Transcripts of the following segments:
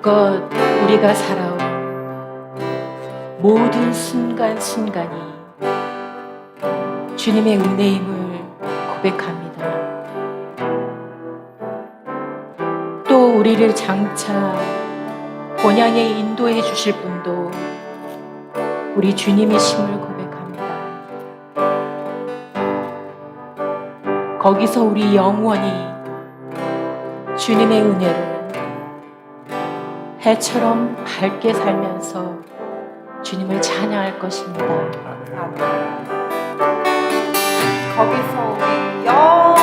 여지껏 우리가 살아온 모든 순간순간이 주님의 은혜임을 고백합니다. 또 우리를 장차 본향에 인도해 주실 분도 우리 주님이심을 고백합니다. 거기서 우리 영원히 주님의 은혜로 해처럼 밝게 살면서 주님을 찬양할 것입니다. 거기서 우리 영원히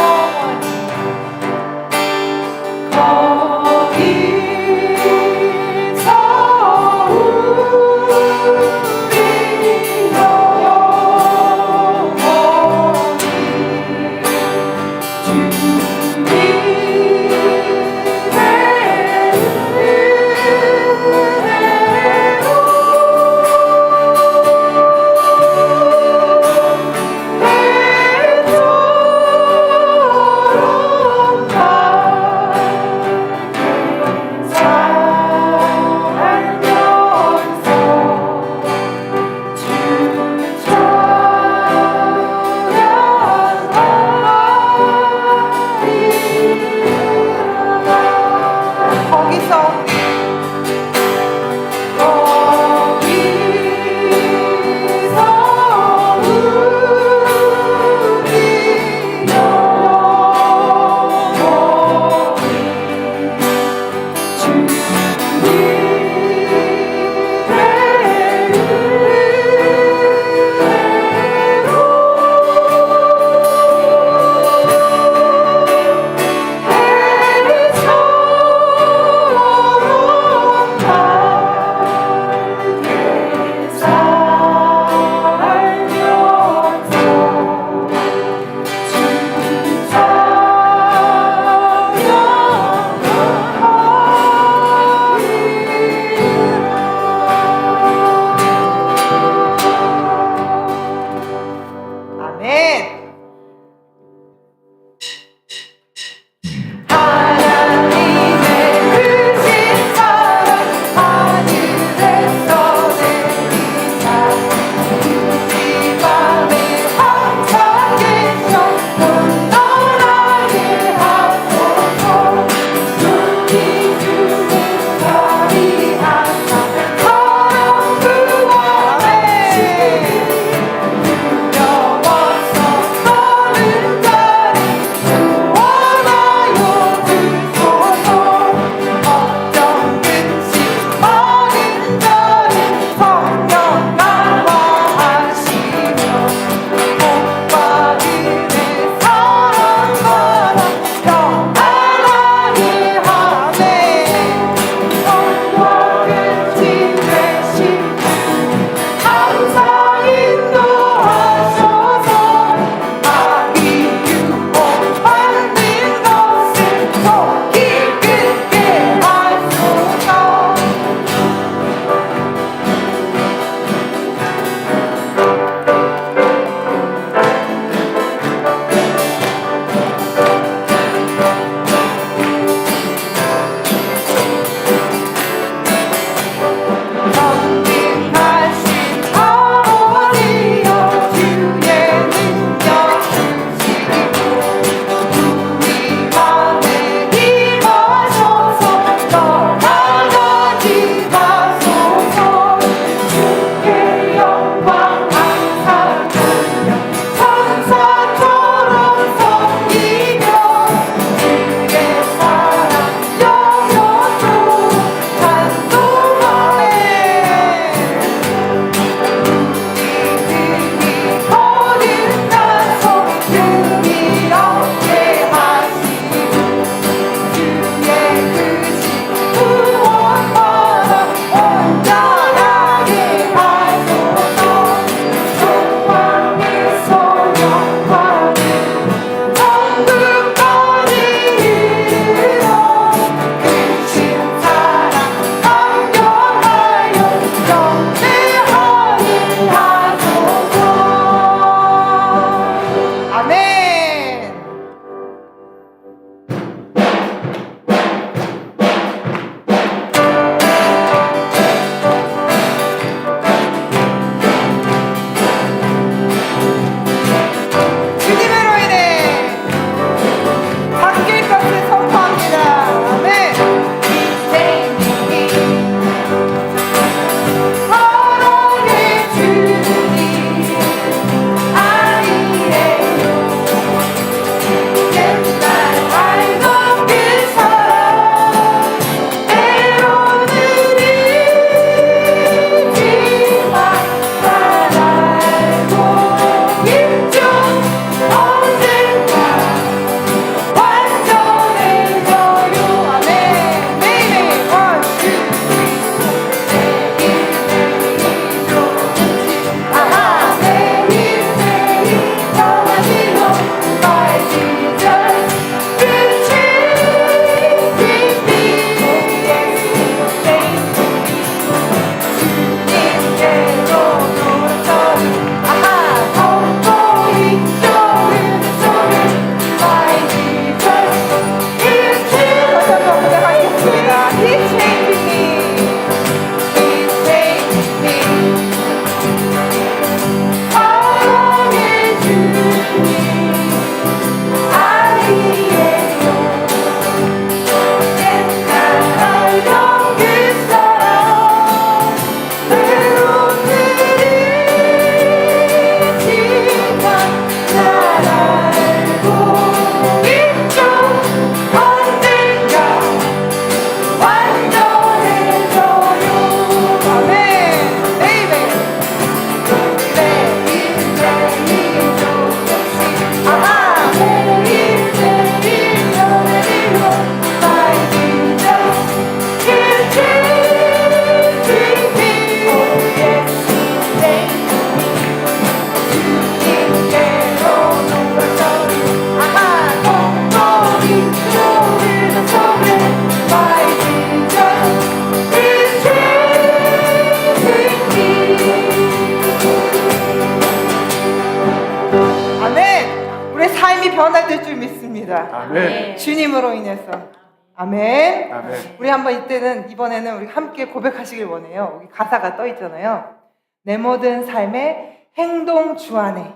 있습니다. 아멘. 주님으로 인해서. 아멘. 아멘. 우리 한번 이번에는 우리 함께 고백하시길 원해요. 여기 가사가 떠 있잖아요. 내 모든 삶의 행동 주 안에,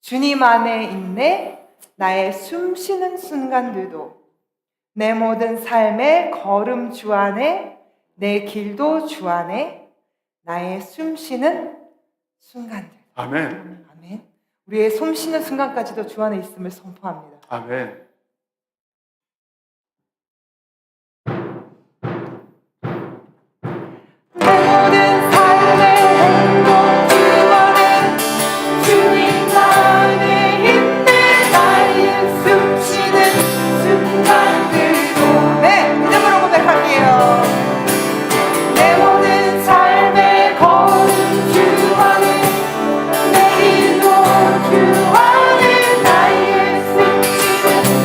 주님 안에 있네. 나의 숨 쉬는 순간들도, 내 모든 삶의 걸음 주 안에, 내 길도 주 안에, 나의 숨 쉬는 순간들. 아멘. 아멘. 우리의 숨 쉬는 순간까지도 주 안에 있음을 선포합니다. 아멘. 내 모든 삶의 행동 주 안에, 주님 안에 있네. 나의 숨 쉬는 순간들도. 네, 믿음으로 고백할게요. 내 모든 삶의 걸음 주 안에, 내 길도 주 안에, 나의 숨 쉬는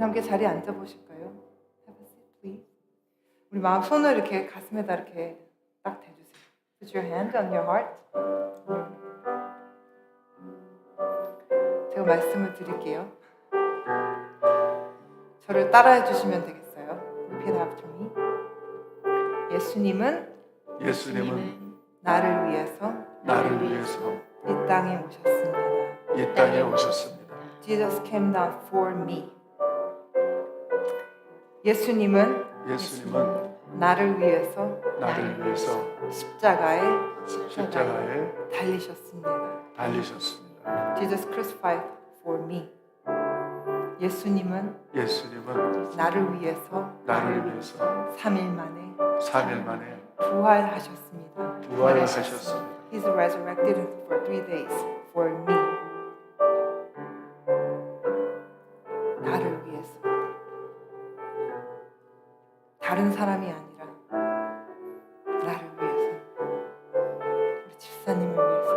함께 자리에 앉아 보실까요? Have a seat, please. 우리 마음 손을 이렇게 가슴에다 이렇게 딱 대주세요. Put your hand on your heart. 제가 말씀을 드릴게요. 저를 따라해 주시면 되겠어요. Repeat after me. 예수님은 나를 위해서 이 땅에 오셨습니다. Jesus came down for me. 예수님은 나를 위해서 십자가에 달리셨습니다. Jesus crucified for me. 예수님은 나를 위해서 3일 만에 부활하셨습니다. He's resurrected for 3 days for me. 나를 위해서. 다른 사람이 아니라 나를 위해서. 우리 집사님을 위해서.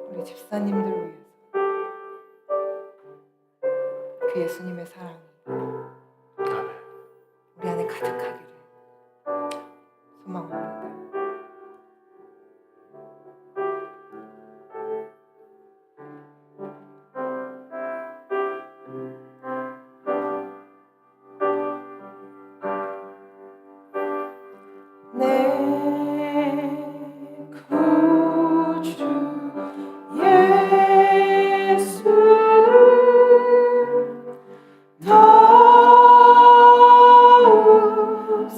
우리 집사님들 위해서. 그 예수님의 사랑이 우리 안에 가득하기를 소망합니다. 내 구주 예수 더욱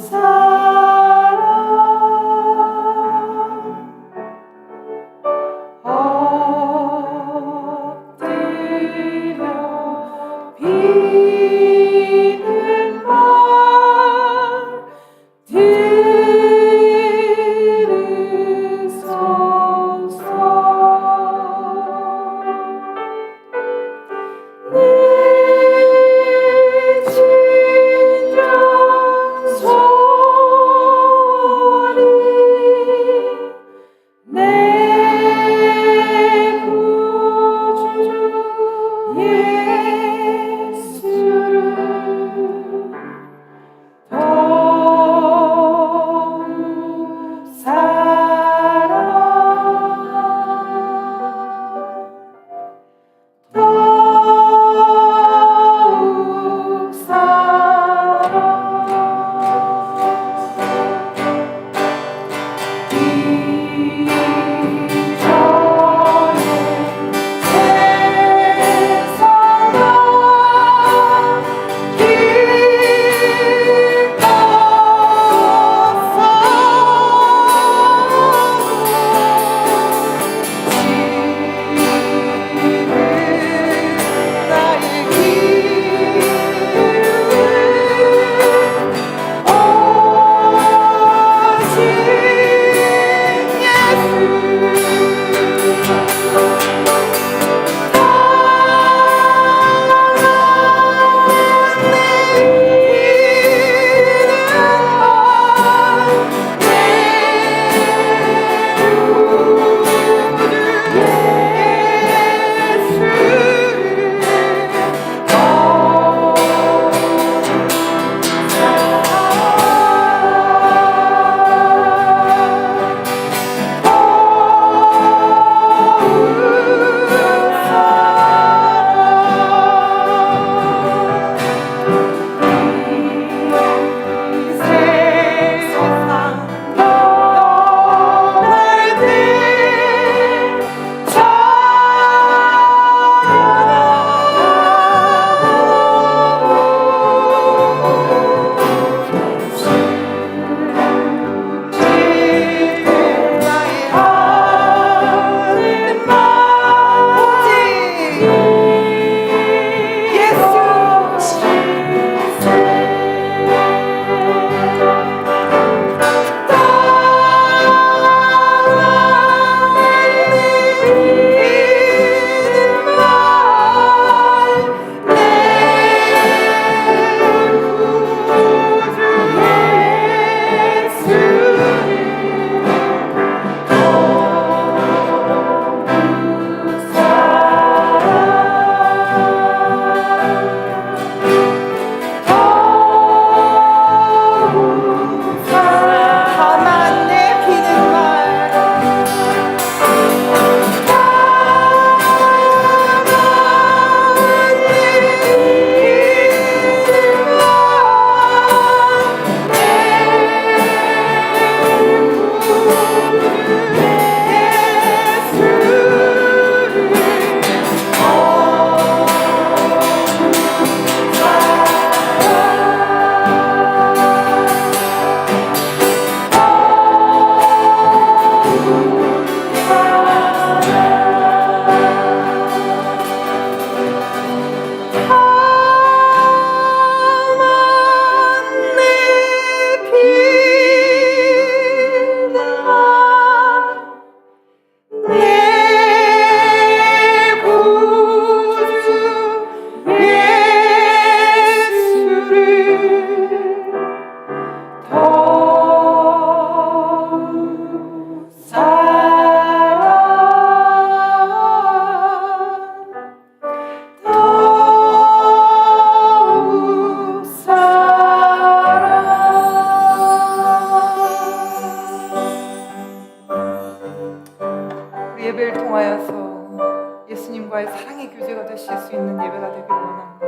예배를 통하여서 예수님과의 사랑의 교제가 되실 수 있는 예배가 되기를 원합니다.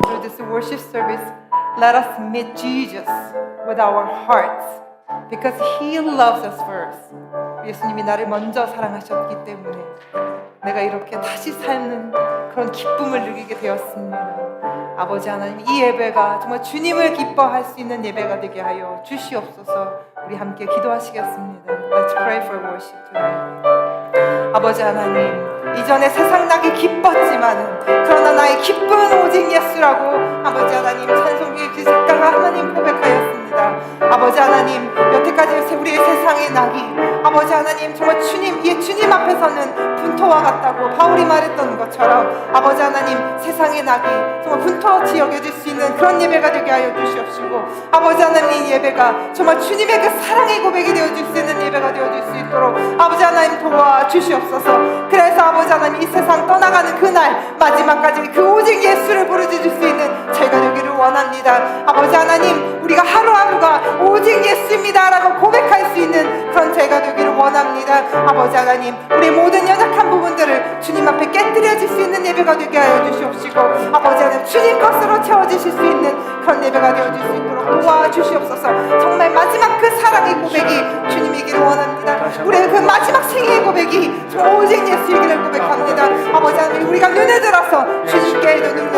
Through this worship service, let us meet Jesus with our hearts because He loves us first. 예수님이 나를 먼저 사랑하셨기 때문에 내가 이렇게 다시 삶는 그런 기쁨을 누리게 되었습니다. 아버지 하나님, 이 예배가 정말 주님을 기뻐할 수 있는 예배가 되게 하여 주시옵소서. 우리 함께 기도하시겠습니다. Let's pray for worship today. 아버지 하나님, 이전에 세상 나기 기뻤지만은 그러나 나의 기쁨은 오직 예수라고 아버지 하나님 찬송기의 그 작가가 하나님 고백하였습니다. 아버지 하나님, 여태까지 우리의 세상의 낙이 아버지 하나님 정말 주님 앞에서는 분토와 같다고 바울이 말했던 것처럼 아버지 하나님 세상의 낙이 정말 분토같이 여겨질 수 있는 그런 예배가 되게 하여 주시옵시고 아버지 하나님 이 예배가 정말 주님의 그 사랑의 고백이 되어줄 수 있는 예배가 되어줄 수 있도록 아버지 하나님 도와주시옵소서. 그래서 아버지 하나님 이 세상 떠나가는 그날 마지막까지 그 오직 예수를 부르짖을 수 있는 저희가 되기를 원합니다. 아버지 하나님, 우리가 하루하루가 오직 예수입니다 라고 고백할 수 있는 그런 저희가 되기를 원합니다. 아버지 하나님, 우리 모든 연약한 부분들을 주님 앞에 깨뜨려질 수 있는 예배가 되게 하여 주시옵시고 아버지 하나님, 주님 것으로 채워지실 수 있는 그런 예배가 되어줄 수 있도록 도와주시옵소서. 정말 마지막 그 사랑의 고백이 주님이기를 원합니다. 우리의 그 마지막 생애의 고백이 정말 오직 예수이기를 고백합니다. 아버지 하나님, 우리가 눈에 들어서 주님께 눈을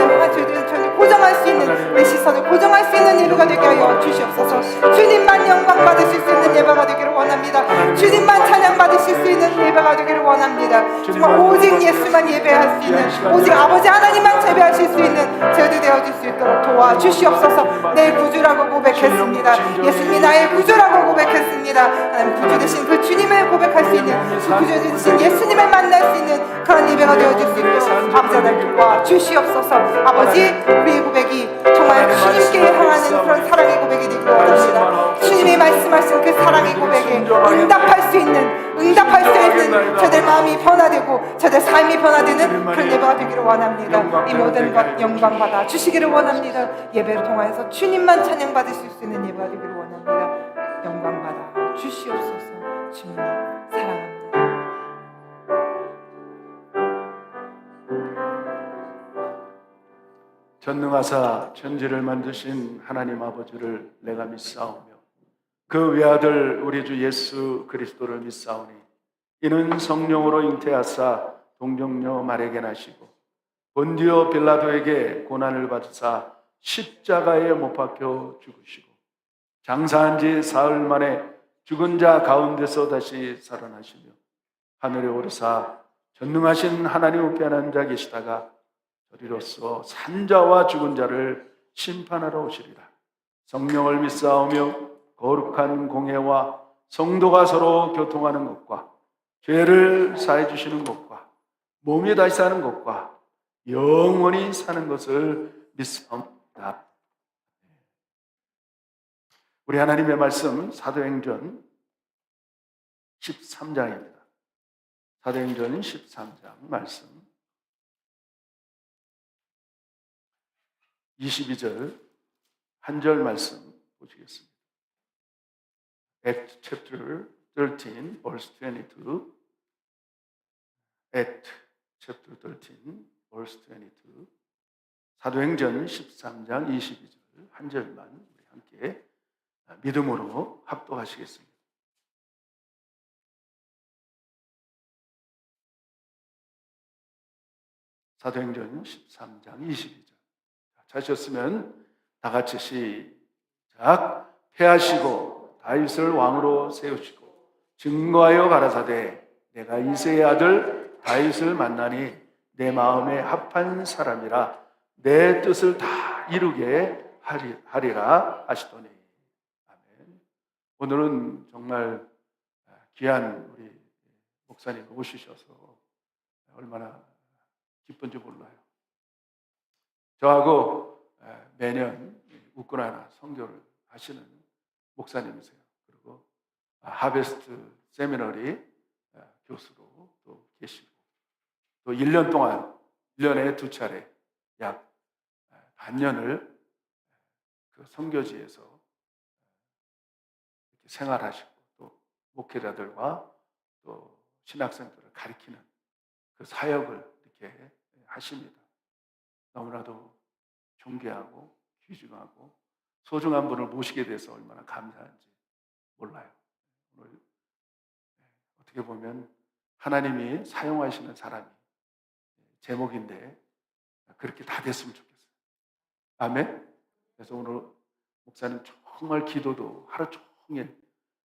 고정할 수 있는 우리 시선을 고정할 수 있는 예배가 되게 하여 주시옵소서. 주님만 영광 받으실 수 있는 예배가 되기를 원합니다. 주님만 찬양 받으실 수 있는 예배가 되기를 원합니다. 정말 오직 예수만 예배할 수 있는 오직 아버지 하나님만 예배하실 수 있는 저희들 되어질 수 있도록 도와주시옵소서. 내 구주라고 고백했습니다. 예수님이 나의 구주라고 고백했습니다. 하나님, 구주 되신 그 주님을 고백할 수 있는 그 구주 되신 예수님을 만날 수 있는 그런 예배가 되어질 수 있도록 아버지 하나님 도와주시옵소서. 아버지, 우리의 고백이 정말 주님께 향하는 그런 사랑의 고백이 되기를 원합니다. 주님이 말씀하신 그 사랑의 고백에 응답할 수 있는 저들 마음이 변화되고 저들 삶이 변화되는 그런 예배가 되기를 원합니다. 이 모든 것 영광 받아 주시기를 원합니다. 예배를 통하여서 주님만 찬양 받으실 수 있는 예배가 되기를 원합니다. 영광 받아 주시옵소서. 주님 사랑합니다. 전능하사 천지를 만드신 하나님 아버지를 내가 믿사오며 그 외아들 우리 주 예수 그리스도를 믿사오니 이는 성령으로 잉태하사 동정녀 마리아에게 나시고 본디오 빌라도에게 고난을 받으사 십자가에 못 박혀 죽으시고 장사한 지 사흘 만에 죽은 자 가운데서 다시 살아나시며 하늘에 오르사 전능하신 하나님 우편에 앉아 계시다가 저리로서 산자와 죽은 자를 심판하러 오시리라. 성령을 믿사오며 거룩한 공회와 성도가 서로 교통하는 것과 죄를 사해 주시는 것과 몸이 다시 사는 것과 영원히 사는 것을 믿사옵니다. 우리 하나님의 말씀 사도행전 13장입니다. 사도행전 13장 말씀 22절 한 절 말씀 보시겠습니다. Act chapter 13 verse 22. Act chapter 13 verse 22. 사도행전 13장 22절 한 절만 우리 함께 믿음으로 합독하시겠습니다. 사도행전 13장 22절. 찾으셨으면 다 같이 시작. 패하시고 다윗을 왕으로 세우시고 증거하여 가라사대 내가 이새의 아들 다윗을 만나니 내 마음에 합한 사람이라 내 뜻을 다 이루게 하리라 하시더니. 아멘. 오늘은 정말 귀한 우리 목사님 오시셔서 얼마나 기쁜지 몰라요. 저하고 매년 웃고나나 선교를 하시는 목사님이세요. 그리고 하베스트 세미너리 교수로 또 계시고 또 1년 동안 1년에 2차례 약 반년을 그 선교지에서 생활하시고 또 목회자들과 또 신학생들을 가리키는 그 사역을 이렇게 하십니다. 너무나도 존귀하고 귀중하고 소중한 분을 모시게 돼서 얼마나 감사한지 몰라요. 오늘 어떻게 보면 하나님이 사용하시는 사람이 제목인데 그렇게 다 됐으면 좋겠어요. 아멘. 그래서 오늘 목사님 정말 기도도 하루 종일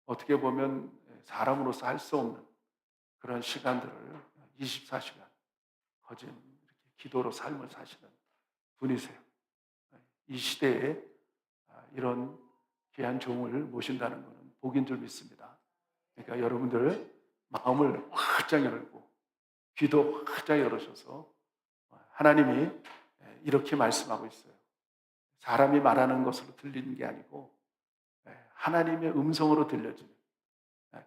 어떻게 보면 사람으로서 할 수 없는 그런 시간들을 24시간 거진 이렇게 기도로 삶을 사시는 분이세요. 이 시대에 이런 귀한 종을 모신다는 것은 복인 줄 믿습니다. 그러니까 여러분들 마음을 활짝 열고 귀도 활짝 열으셔서 하나님이 이렇게 말씀하고 있어요. 사람이 말하는 것으로 들리는 게 아니고 하나님의 음성으로 들려지는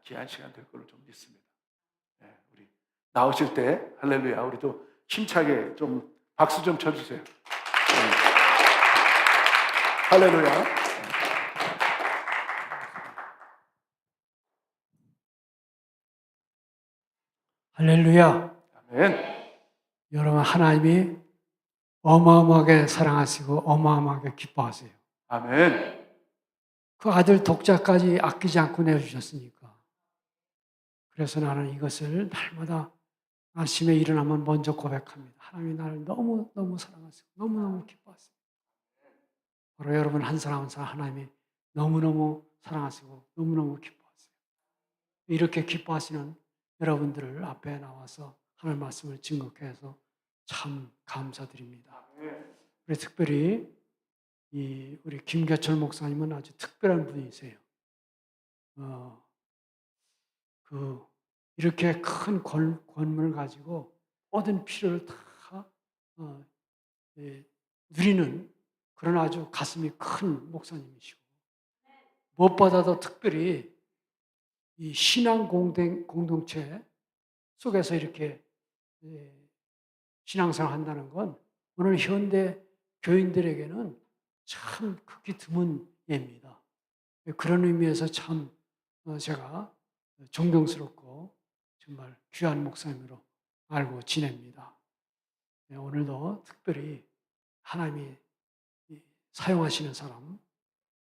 귀한 시간 될 걸로 좀 믿습니다. 우리 나오실 때 할렐루야 우리도 힘차게 좀 박수 좀 쳐주세요. 할렐루야. 할렐루야. 아멘. 여러분 하나님이 어마어마하게 사랑하시고 어마어마하게 기뻐하세요. 아멘. 그 아들 독자까지 아끼지 않고 내주셨으니까. 그래서 나는 이것을 날마다 아침에 일어나면 먼저 고백합니다. 하나님이 나를 너무너무 사랑하시고 너무너무 기뻐하세요. 바로 여러분 한 사람 한 사람 하나님이 너무너무 사랑하시고 너무너무 기뻐하세요. 이렇게 기뻐하시는 여러분들을 앞에 나와서 하나님 말씀을 증거케 해서 참 감사드립니다. 우리 특별히 우리 김교철 목사님은 아주 특별한 분이세요. 이렇게 큰 권문을 가지고 모든 필요를 다 누리는 그런 아주 가슴이 큰 목사님이시고 무엇보다도 특별히 이 신앙 공동체 속에서 이렇게 신앙생활 한다는 건 오늘 현대 교인들에게는 참 극히 드문 예입니다. 그런 의미에서 참 제가 존경스럽고 정말 귀한 목사님으로 알고 지냅니다. 오늘도 특별히 하나님이 사용하시는 사람,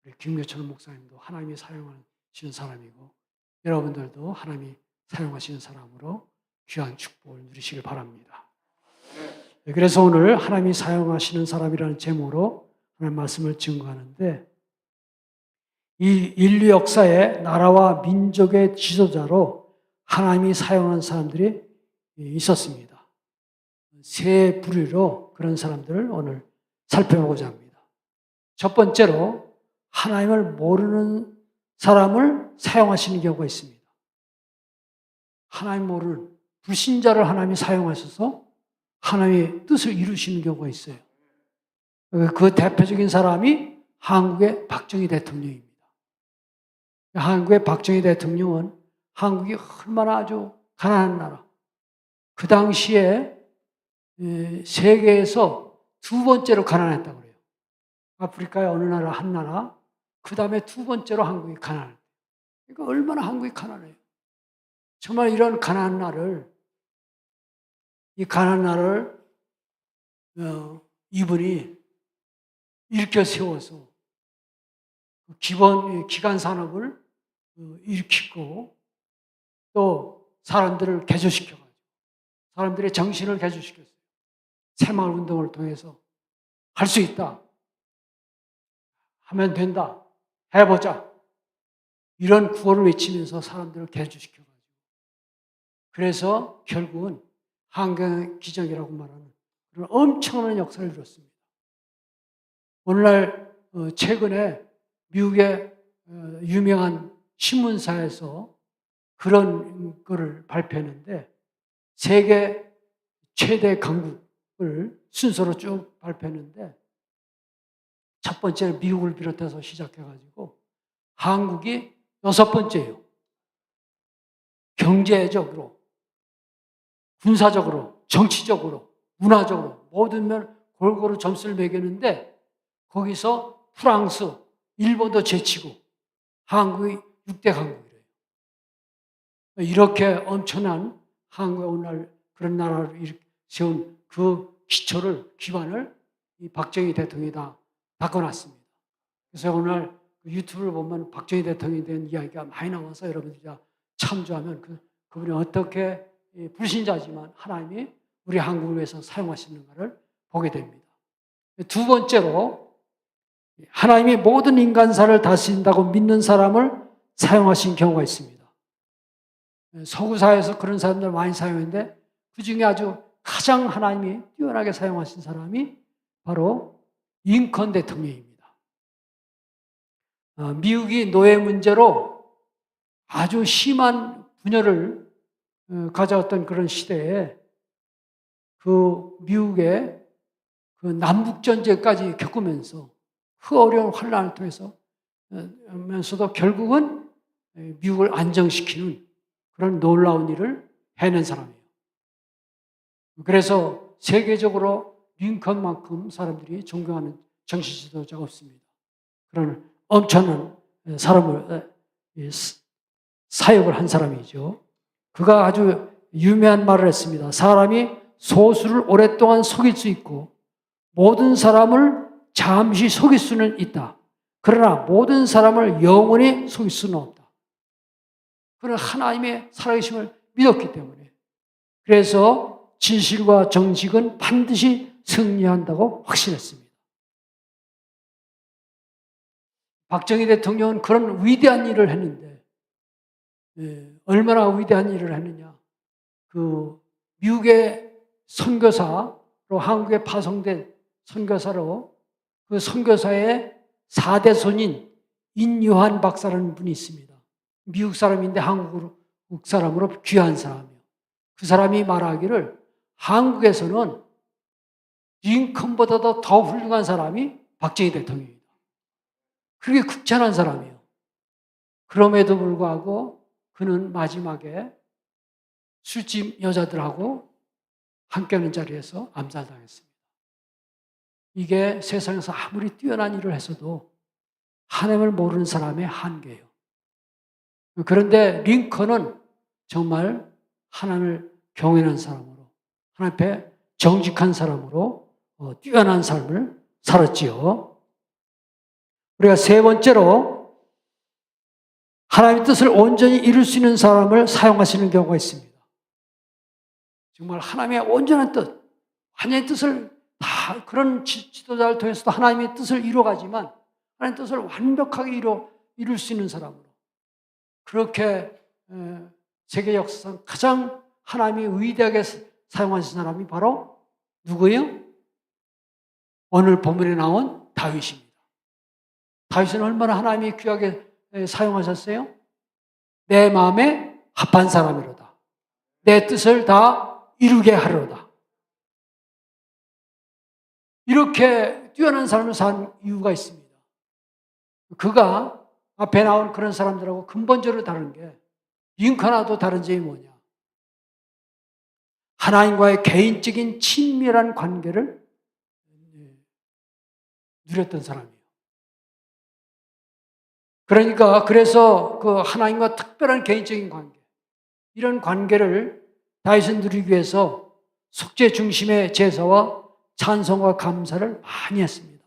우리 김교철 목사님도 하나님이 사용하시는 사람이고 여러분들도 하나님이 사용하시는 사람으로 귀한 축복을 누리시길 바랍니다. 그래서 오늘 하나님이 사용하시는 사람이라는 제목으로 하나님 말씀을 증거하는데 이 인류 역사의 나라와 민족의 지도자로 하나님이 사용한 사람들이 있었습니다. 세 부류로 그런 사람들을 오늘 살펴보고자 합니다. 첫 번째로 하나님을 모르는 사람을 사용하시는 경우가 있습니다. 하나님 모르는 불신자를 하나님이 사용하셔서 하나님의 뜻을 이루시는 경우가 있어요. 그 대표적인 사람이 한국의 박정희 대통령입니다. 한국의 박정희 대통령은 한국이 얼마나 아주 가난한 나라, 그 당시에 세계에서 두 번째로 가난했다고 그래요. 아프리카의 어느 나라 한 나라, 그 다음에 두 번째로 한국이 가난해요. 그러니까 얼마나 한국이 가난해요. 정말 이런 가난한 나라를 이분이 일으켜 세워서 기간 산업을 일으키고 또 사람들을 개조시켜가지고 사람들의 정신을 개조시켰어요. 새마을 운동을 통해서 할 수 있다. 하면 된다. 해보자. 이런 구호를 외치면서 사람들을 개조시켜가지고 그래서 결국은 한강의 기적이라고 말하는 그런 엄청난 역사를 이뤘습니다. 오늘날 최근에 미국의 유명한 신문사에서 그런 거를 발표했는데 세계 최대 강국을 순서로 쭉 발표했는데 첫 번째는 미국을 비롯해서 시작해가지고 한국이 6번째예요. 경제적으로, 군사적으로, 정치적으로, 문화적으로 모든 면 골고루 점수를 매겼는데 거기서 프랑스, 일본도 제치고 한국이 6대 강국이래요. 이렇게 엄청난 한국에 오늘날 그런 나라를 세운 그 기반을 이 박정희 대통령이 다 바꿔놨습니다. 그래서 오늘 유튜브를 보면 박정희 대통령에 대한 이야기가 많이 나와서 여러분들이 참조하면 그분이 어떻게 불신자지만 하나님이 우리 한국을 위해서 사용하시는가를 보게 됩니다. 두 번째로 하나님이 모든 인간사를 다스린다고 믿는 사람을 사용하신 경우가 있습니다. 서구사회에서 그런 사람들 많이 사용했는데 그 중에 아주 가장 하나님이 뛰어나게 사용하신 사람이 바로 링컨 대통령입니다. 미국이 노예 문제로 아주 심한 분열을 가져왔던 그런 시대에 그 미국의 그 남북전쟁까지 겪으면서 그 어려운 환란을 통해서 면서도 결국은 미국을 안정시키는 그런 놀라운 일을 해낸 사람이에요. 그래서 세계적으로 링컨만큼 사람들이 존경하는 정치 지도자가 없습니다. 그런 엄청난 사람을 사역을 한 사람이죠. 그가 아주 유명한 말을 했습니다. 사람이 소수를 오랫동안 속일 수 있고 모든 사람을 잠시 속일 수는 있다. 그러나 모든 사람을 영원히 속일 수는 없다. 그는 하나님의 살아계심을 믿었기 때문에 그래서 진실과 정직은 반드시 승리한다고 확신했습니다. 박정희 대통령은 그런 위대한 일을 했는데 얼마나 위대한 일을 했느냐. 그 미국의 선교사로 한국에 파송된 선교사로 그 선교사의 4대 손인 인요한 박사라는 분이 있습니다. 미국 사람인데 한국 사람으로 귀한 사람이에요. 그 사람이 말하기를 한국에서는 링컨보다도 더 훌륭한 사람이 박정희 대통령입니다. 그렇게 극찬한 사람이에요. 그럼에도 불구하고 그는 마지막에 술집 여자들하고 함께하는 자리에서 암살당했습니다. 이게 세상에서 아무리 뛰어난 일을 했어도 하나님을 모르는 사람의 한계예요. 그런데 링컨은 정말 하나님을 경외하는 사람으로 하나님 앞에 정직한 사람으로 뛰어난 삶을 살았지요. 우리가 세 번째로 하나님의 뜻을 온전히 이룰 수 있는 사람을 사용하시는 경우가 있습니다. 정말 하나님의 온전한 뜻, 하나님의 뜻을 다 그런 지도자를 통해서도 하나님의 뜻을 이루어가지만 하나님의 뜻을 완벽하게 이룰 수 있는 사람으로 그렇게 세계 역사상 가장 하나님이 위대하게 사용하신 사람이 바로 누구예요? 오늘 본문에 나온 다윗입니다. 다윗은 얼마나 하나님이 귀하게 사용하셨어요? 내 마음에 합한 사람이로다. 내 뜻을 다 이루게 하리로다. 이렇게 뛰어난 삶을 산 이유가 있습니다. 그가 앞에 나온 그런 사람들하고 근본적으로 다른 게 링컨하고도 다른 점이 뭐냐? 하나님과의 개인적인 친밀한 관계를 누렸던 사람이에요. 그러니까 그래서 그 하나님과 특별한 개인적인 관계, 이런 관계를 다윗은 누리기 위해서 속죄 중심의 제사와 찬송과 감사를 많이 했습니다.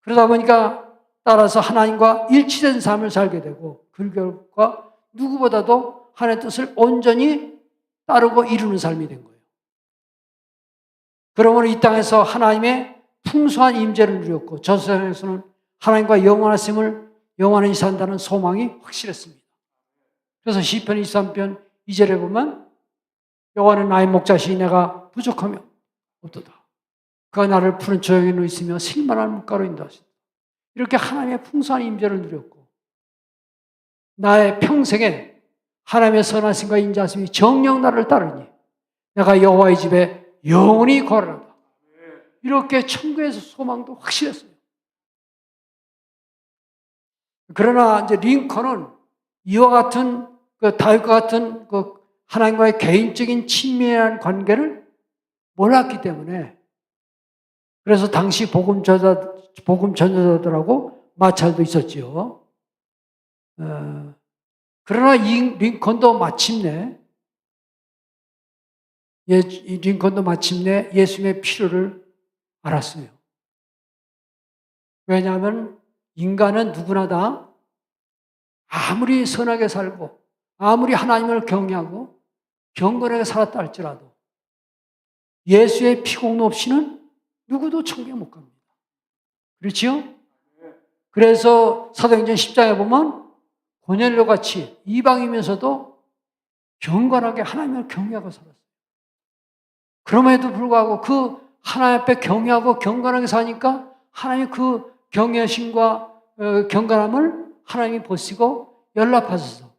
그러다 보니까 따라서 하나님과 일치된 삶을 살게 되고 그 결과 누구보다도 하나님의 뜻을 온전히 따르고 이루는 삶이 된 거예요. 그러므로 이 땅에서 하나님의 풍성한 임재를 누렸고 저 세상에서는 하나님과 영원히 산다는 소망이 확실했습니다. 그래서 시편 23편 2절에 보면 여호와는 나의 목자시니 내가 부족하며 없도다. 그가 나를 푸른 조용히 누이시며 실만한 물가로 인도하신다. 이렇게 하나님의 풍성한 임재를 누렸고 나의 평생에 하나님의 선하심과 인자하심이 정녕 나를 따르니 내가 여호와의 집에 영원히 거하리로다. 이렇게 천국에서 소망도 확실했어요. 그러나 이제 링컨은 이와 같은 그 다윗과 같은 그 하나님과의 개인적인 친밀한 관계를 몰랐기 때문에 그래서 당시 복음 전도자들하고 마찰도 있었지요. 그러나 이 링컨도 마침내 이 링컨도 마침내 예수님의 필요를 알았어요. 왜냐하면 인간은 누구나 다 아무리 선하게 살고 아무리 하나님을 경외하고 경건하게 살았다 할지라도 예수의 피공로 없이는 누구도 천국에 못 갑니다. 그렇지요? 그래서 사도행전 10장에 보면 고넬료 같이 이방이면서도 경건하게 하나님을 경외하고 살았어요. 그럼에도 불구하고 그 하나님 앞에 경외하고 경건하게 사니까 하나님이 그 경외심과 경건함을 하나님이 보시고 연락하셔서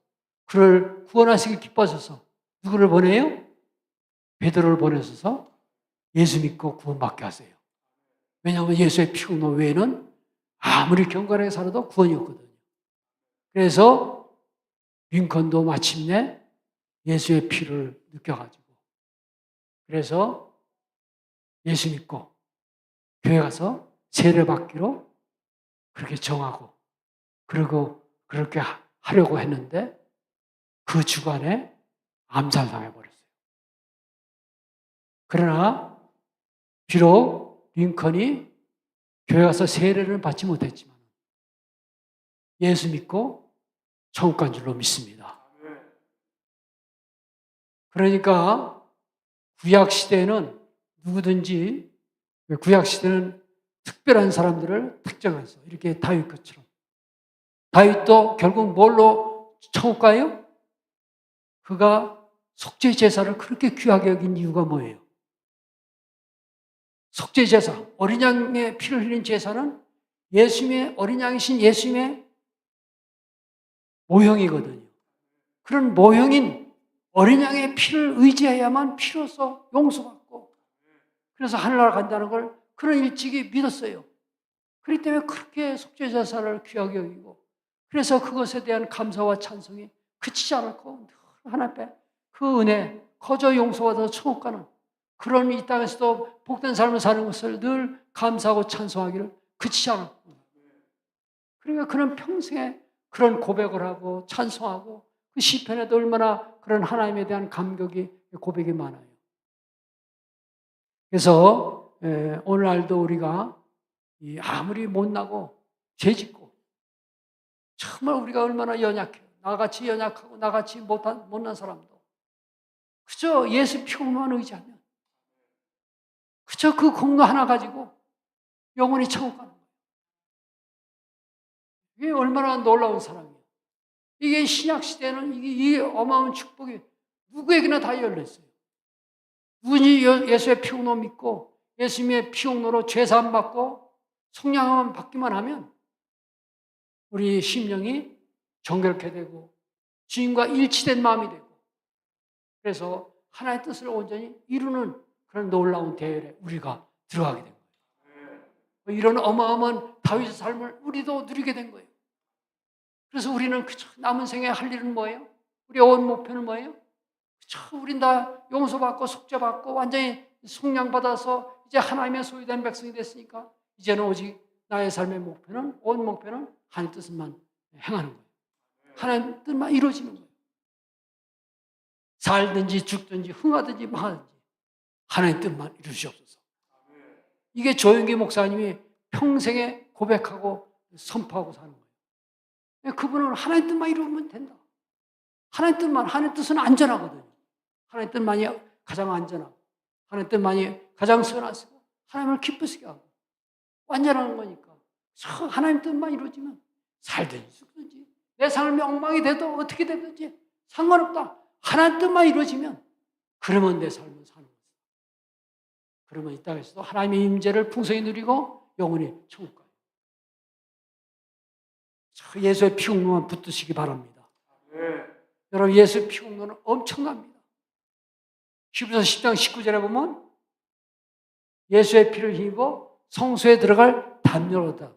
그를 구원하시기 기뻐하셔서 누구를 보내요? 베드로를 보내셔서 예수 믿고 구원받게 하세요. 왜냐하면 예수의 피공로 외에는 아무리 경건하게 살아도 구원이 없거든요. 그래서 링컨도 마침내 예수의 피를 느껴가지고 그래서 예수 믿고 교회 가서 세례 받기로 그렇게 정하고 그리고 그렇게 하려고 했는데 그 주간에 암살당해 버렸어요. 그러나 비록 링컨이 교회 가서 세례를 받지 못했지만 예수 믿고 천국 간 줄로 믿습니다. 그러니까 구약 시대에는 누구든지 구약 시대는 특별한 사람들을 특정해서 이렇게 다윗 것처럼 다윗도 결국 뭘로 천국 가요? 그가 속죄 제사를 그렇게 귀하게 여긴 이유가 뭐예요? 속죄 제사, 어린 양의 피를 흘린 제사는 예수님의 어린 양이신 예수님의 모형이거든요. 그런 모형인 어린 양의 피를 의지해야만 피로써 용서받고 그래서 하늘나라 간다는 걸 그런 일찍이 믿었어요. 그렇기 때문에 그렇게 속죄 제사를 귀하게 여기고 그래서 그것에 대한 감사와 찬송이 그치지 않고 늘 하나님 앞에 그 은혜, 거저 용서받아서 천국 가는 그런 이 땅에서도 복된 삶을 사는 것을 늘 감사하고 찬송하기를 그치지 않았고 그러니까 그런 평생에 그런 고백을 하고 찬송하고 그 시편에도 얼마나 그런 하나님에 대한 감격이 고백이 많아요. 그래서 오늘날도 우리가 아무리 못나고 죄짓고 정말 우리가 얼마나 연약해요. 나같이 연약하고 나같이 못난 사람도 그저 예수 피공로만 의지하면 그저 그 공로 하나 가지고 영원히 천국 가는 거예요. 이게 얼마나 놀라운 사랑이에요. 이게 신약 시대는 이 어마어마한 축복이 누구에게나 다 열렸어요. 누구니 예수의 피공로 믿고 예수님의 피공로로 죄사함 받고 성령함 받기만 하면 우리 심령이 정결케 되고 주님과 일치된 마음이 되고 그래서 하나의 뜻을 온전히 이루는 그런 놀라운 대열에 우리가 들어가게 된 거예요. 이런 어마어마한 다윗의 삶을 우리도 누리게 된 거예요. 그래서 우리는 그저 남은 생에 할 일은 뭐예요? 우리의 온 목표는 뭐예요? 그저 우린 다 용서받고 속죄받고 완전히 속량받아서 이제 하나님의 소유된 백성이 됐으니까 이제는 오직 나의 삶의 목표는 온 목표는 하나님 뜻만 행하는 거예요. 하나님 뜻만 이루어지는 거예요. 살든지 죽든지 흥하든지 망하든지 하나님 뜻만 이루시옵소서. 이게 조영기 목사님이 평생에 고백하고 선포하고 사는 거예요. 그분은 하나님 뜻만 이루면 된다. 하나님 뜻만, 하나님 뜻은 안전하거든요. 하나님 뜻만이 가장 안전하고 하나님 뜻만이 가장 선하시고 하나님을 기쁘시게 하고 완전한 거니까 하나님 뜻만 이루어지면 살든지 죽든지 내 삶이 엉망이 돼도 어떻게 되든지 상관없다. 하나님 뜻만 이루어지면 그러면 내 삶은 사는 거예요. 그러면 이 땅에서도 하나님의 임재를 풍성히 누리고 영원히 천국 가요. 예수의 피공로만 붙드시기 바랍니다. 여러분 예수의 피공로는 엄청납니다. 히브리서 10장 19절에 보면 예수의 피를 힘입어 성소에 들어갈 담력을 얻다.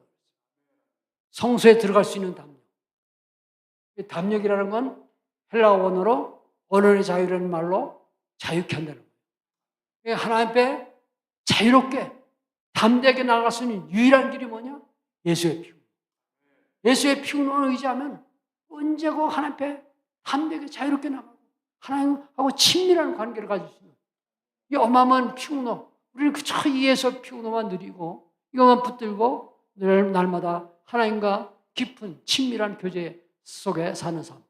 성소에 들어갈 수 있는 담력. 담력이라는 건 헬라어 원어로 언어의 자유라는 말로 자유케 한다는 거예요. 하나님 앞에 자유롭게 담대하게 나아갈 수 있는 유일한 길이 뭐냐? 예수의 피공로. 예수의 피공로를 의지하면 언제고 하나님 앞에 담대하게 자유롭게 나가고 하나님하고 친밀한 관계를 가질 수 있는 이 어마어마한 피곤함. 우리는 그저 이에서 피곤함만 누리고 이것만 붙들고 날마다 하나님과 깊은 친밀한 교제 속에 사는 삶.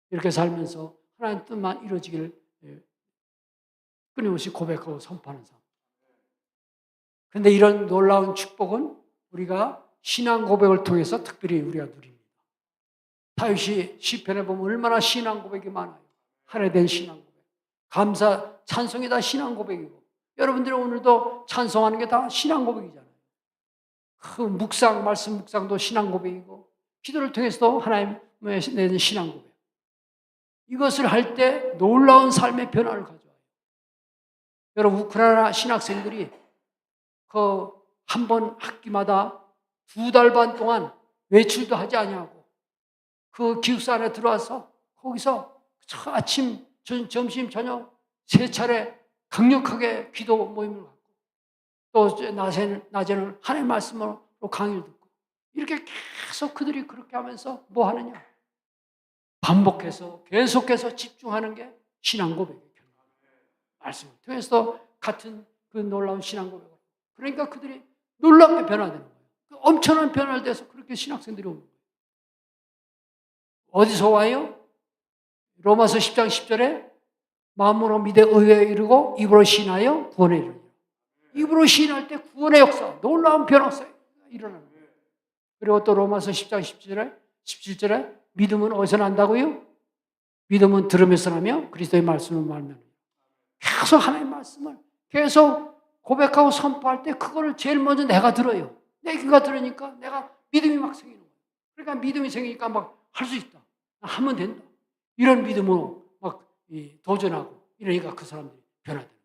이렇게 살면서 하나님 뜻만 이루어지기를 끊임없이 고백하고 선포하는 삶. 그런데 이런 놀라운 축복은 우리가 신앙 고백을 통해서 특별히 우리가 누립니다. 다윗이 시편에 보면 얼마나 신앙 고백이 많아요. 할애된 신앙 고백. 감사, 찬송이 다 신앙 고백이고 여러분들이 오늘도 찬송하는 게 다 신앙 고백이잖아요. 그 묵상, 말씀 묵상도 신앙 고백이고 기도를 통해서도 하나님의 내는 신앙 고백. 이것을 할 때 놀라운 삶의 변화를 가져와요. 여러분 우크라이나 신학생들이 그 한 번 학기마다 2달 반 동안 외출도 하지 아니하고 그 기숙사 안에 들어와서 거기서 아침, 점심, 저녁 3차례 강력하게 기도 모임을 갖고 또 낮에는 하나님의 말씀으로 강의를 듣고 이렇게 계속 그들이 그렇게 하면서 뭐 하느냐? 반복해서 계속해서 집중하는 게 신앙 고백이에요. 말씀을 통해서 같은 그 놀라운 신앙 고백을. 그러니까 그들이 놀랍게 변화되는 거예요. 그 엄청난 변화를 돼서 그렇게 신학생들이 오는 거예요. 어디서 와요? 로마서 10장 10절에 마음으로 믿어 의에 이르고 입으로 시인하여 구원에 이르니라. 입으로 시인할 때 구원의 역사, 놀라운 변화가 일어나는 거예요. 그리고 또 로마서 10장 17절에 믿음은 어디서 난다고요? 믿음은 들으면서 나며 그리스도의 말씀을 말하면 계속 하나님의 말씀을 계속 고백하고 선포할 때 그거를 제일 먼저 내가 들어요. 내 귀가 들으니까 내가 믿음이 막 생기는 거예요. 그러니까 믿음이 생기니까 막 할 수 있다. 하면 된다. 이런 믿음으로 막 도전하고 이러니까 그 사람들이 변화되는 거예요.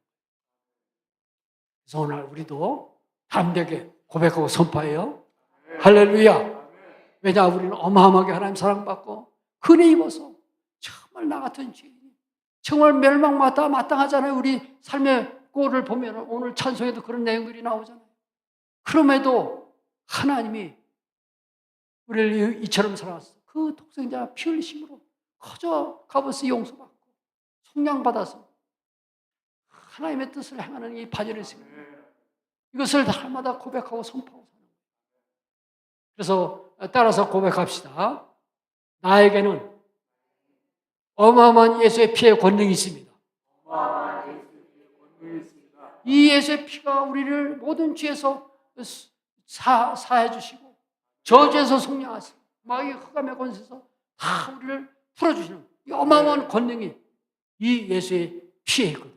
그래서 오늘 우리도 담대하게 고백하고 선포해요. 할렐루야. 왜냐 우리는 어마어마하게 하나님 사랑받고 은혜 입어서 정말 나 같은 죄인이 정말 마땅하잖아요. 우리 삶의 꼴을 보면 오늘 찬송에도 그런 내용들이 나오잖아요. 그럼에도 하나님이 우리를 이처럼 살아왔어. 그 독생자 피 흘리심으로 커져 값없이 용서받고 속량받아서 하나님의 뜻을 행하는 이 바지를 쓰는 거예요. 이것을 날마다 고백하고 선포하고 사는 거예요. 그래서 따라서 고백합시다. 나에게는 어마어마한 예수의 피의 권능이 있습니다. 이 예수의 피가 우리를 모든 죄에서 사해 주시고 저주에서 속량하시고 마귀의 흑암의 권세에서 다 우리를 풀어주시는 이 어마어마한 권능이 이 예수의 피에 있거든요.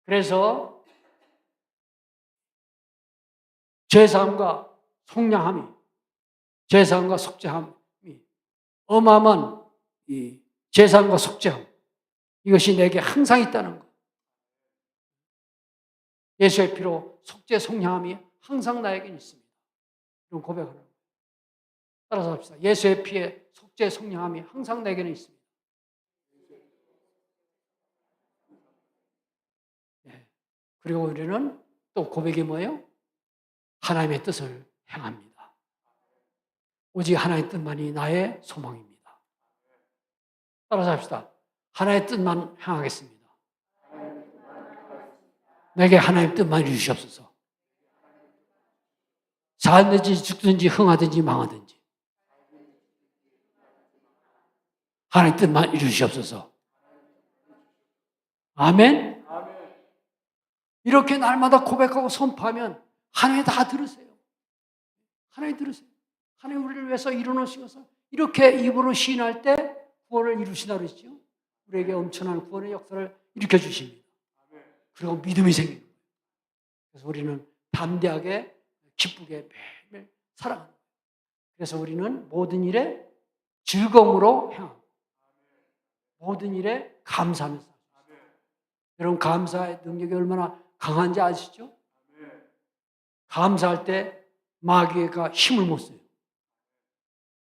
그래서 죄사함과 속량함이 죄사함과 속죄함이 어마어마한 이 죄사함과 속죄함 이것이 내게 항상 있다는 것. 예수의 피로 속죄 속량함이 항상 나에게 있습니다. 이런 고백하는 거예요. 따라서 합시다. 예수의 피에 속죄 속량함이 항상 내게는 있습니다. 네. 그리고 우리는 또 고백이 뭐예요? 하나님의 뜻을 행합니다. 오직 하나님의 뜻만이 나의 소망입니다. 따라서 합시다. 하나님의 뜻만 행하겠습니다. 내게 하나님의 뜻만 이루시옵소서. 살든지 죽든지 흥하든지 망하든지 하나님 뜻만 이루시옵소서. 아멘. 이렇게 날마다 고백하고 선포하면 하나님 다 들으세요. 하나님 들으세요. 하나님 우리를 위해서 이루어놓으셔서 이렇게 입으로 시인할 때 구원을 이루시다 그랬죠. 우리에게 엄청난 구원의 역사를 일으켜 주십니다. 그리고 믿음이 생깁니다. 그래서 우리는 담대하게 기쁘게 매일매일 살아가는 거예요. 그래서 우리는 모든 일에 즐거움으로 행하고 모든 일에 감사하면서 여러분 감사의 능력이 얼마나 강한지 아시죠? 감사할 때 마귀가 힘을 못 써요.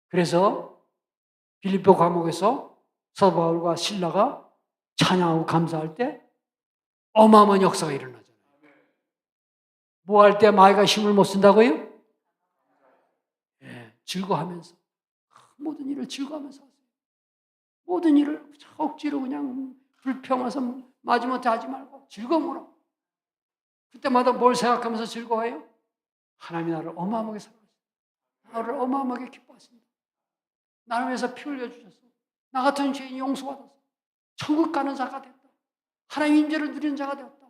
그래서 빌립보 감옥에서 사도 바울과 실라가 찬양하고 감사할 때 어마어마한 역사가 일어나잖아요. 뭐 할 때 마귀가 힘을 못 쓴다고요? 네, 즐거워하면서 모든 일을 즐거워하면서 하세요. 모든 일을 억지로 그냥 불평해서 마지못해 하지 말고 즐거움으로. 그때마다 뭘 생각하면서 즐거워해요? 하나님이 나를 어마어마하게 사랑하셨어요. 나를 어마어마하게 기뻐하십니다. 나를 위해서 피 흘려주셨어. 나 같은 죄인이 용서받았어. 천국 가는 자가 됐다. 하나님의 임재를 누리는 자가 되었다.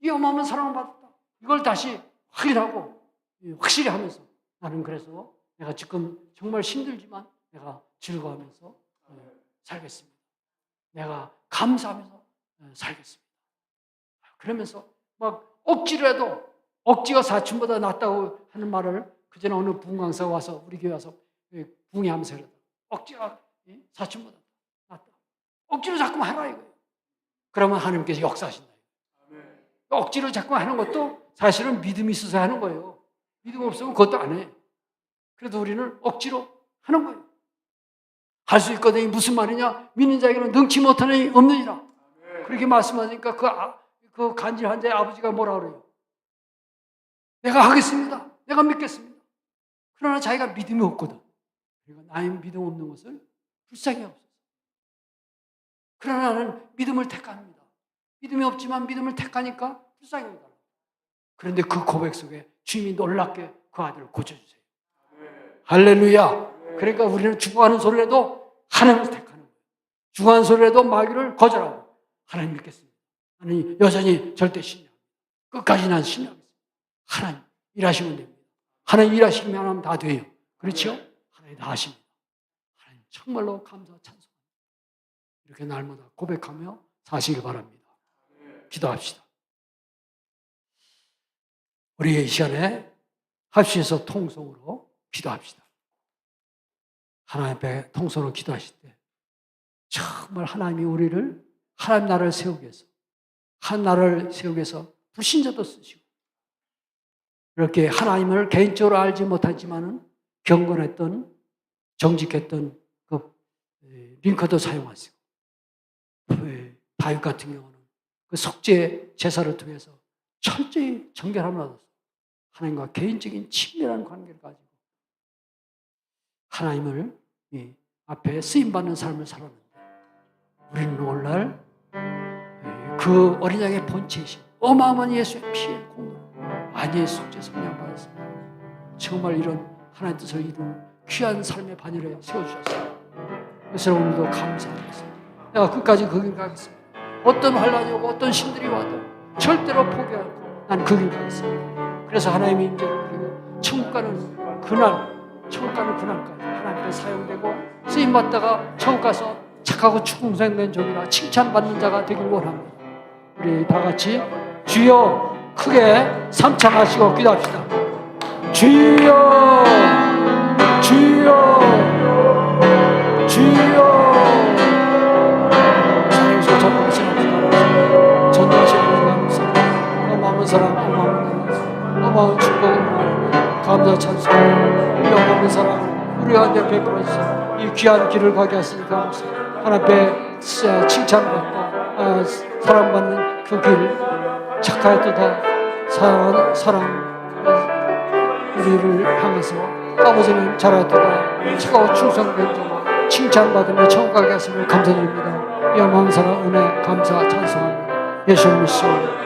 이 어마어마한 사랑을 받았다. 이걸 다시 확인하고 확실히 하면서 나는 그래서 내가 지금 정말 힘들지만 내가 즐거워하면서 살겠습니다. 내가 감사하면서 살겠습니다. 그러면서 막 억지로 해도 억지가 사춘보다 낫다고 하는 말을 그전에 어느 부흥 강사가 와서 우리 교회 와서 부흥하면서 그랬다. 억지가 사춘보다 낫다. 억지로 자꾸만 하라 이거예요. 그러면 하나님께서 역사하신다. 억지로 자꾸만 하는 것도 사실은 믿음이 있어서 하는 거예요. 믿음 없으면 그것도 안 해. 그래도 우리는 억지로 하는 거예요. 할 수 있거든요. 무슨 말이냐? 믿는 자에게는 능치 못하는 이 없느니라. 그렇게 말씀하니까 그 간질한 자의 아버지가 뭐라 그래요? 내가 하겠습니다. 내가 믿겠습니다. 그러나 자기가 믿음이 없거든. 그러니까 나의 믿음 없는 것을 불쌍히 하옵소서. 그러나 나는 믿음을 택합니다. 믿음이 없지만 믿음을 택하니까 불쌍히 합니다. 그런데 그 고백 속에 주님이 놀랍게 그 아들을 고쳐주세요. 할렐루야. 그러니까 우리는 죽어가는 소리를 해도 하나님을 택하는 거예요. 죽어가는 소리를 해도 마귀를 거절하고 하나님 믿겠습니다. 나는 여전히 절대 신뢰합니다. 끝까지 난 신뢰하겠습니다. 하나님 일하시면 됩니다. 하나님 일하시면 하면 다 돼요. 그렇죠? 하나님 다 하십니다. 하나님 정말로 감사 찬송. 이렇게 날마다 고백하며 사시길 바랍니다. 기도합시다. 우리 이 시간에 합심해서 통성으로 기도합시다. 하나님 앞에 통성으로 기도하실 때 정말 하나님이 우리를 하나님 나라를 세우기 위해서 한 나라를 세우기 위해서 불신자도 쓰시고 이렇게 하나님을 개인적으로 알지 못하지만은 경건했던 정직했던 그 링커도 사용하시고 다윗 같은 경우는 그 속죄 제사를 통해서 철저히 정결함을 얻었어요. 하나님과 개인적인 친밀한 관계를 가지고 하나님을 앞에 쓰임받는 삶을 살았는데 우리는 오늘날 그 어린 양의 본체이신 어마어마한 예수의 피의 공로 아니의 속죄 성령 받았습니다. 정말 이런 하나님의 뜻을 이룬 귀한 삶의 반열에 세워주셨어요. 그래서 오늘도 감사하겠습니다. 내가 끝까지 그 길 가겠습니다. 어떤 환란이 오고 어떤 신들이 와도 절대로 포기하지 않고 난 그 길 가겠습니다. 그래서 하나님의 임재를 누리고 천국 가는 그날까지 하나님께 사용되고 쓰임받다가 천국 가서 착하고 충성된 종이라 칭찬받는 자가 되길 원합니다. 우리 다 같이 주여 크게 삼창하시고 기도합시다. 주여 주여 주여 사랑해서 전능하시는 어마어마한 사랑 어마어마한 축복을 감사 찬송 이 어마어마한 사랑 우리 가운데 베풀어 주시고 이 귀한 길을 가게 하시니까 감사합니다. 하나님께 칭찬받고 사랑받는 그 길 착하였도다 사랑 우리를 향해서 아버지는 잘하였도다 차가워 충성된 자와 칭찬받으며 천국 가게 하심을 감사드립니다. 이 어마어마한 사랑 은혜 감사 찬송합니다. 예수님 믿습니다.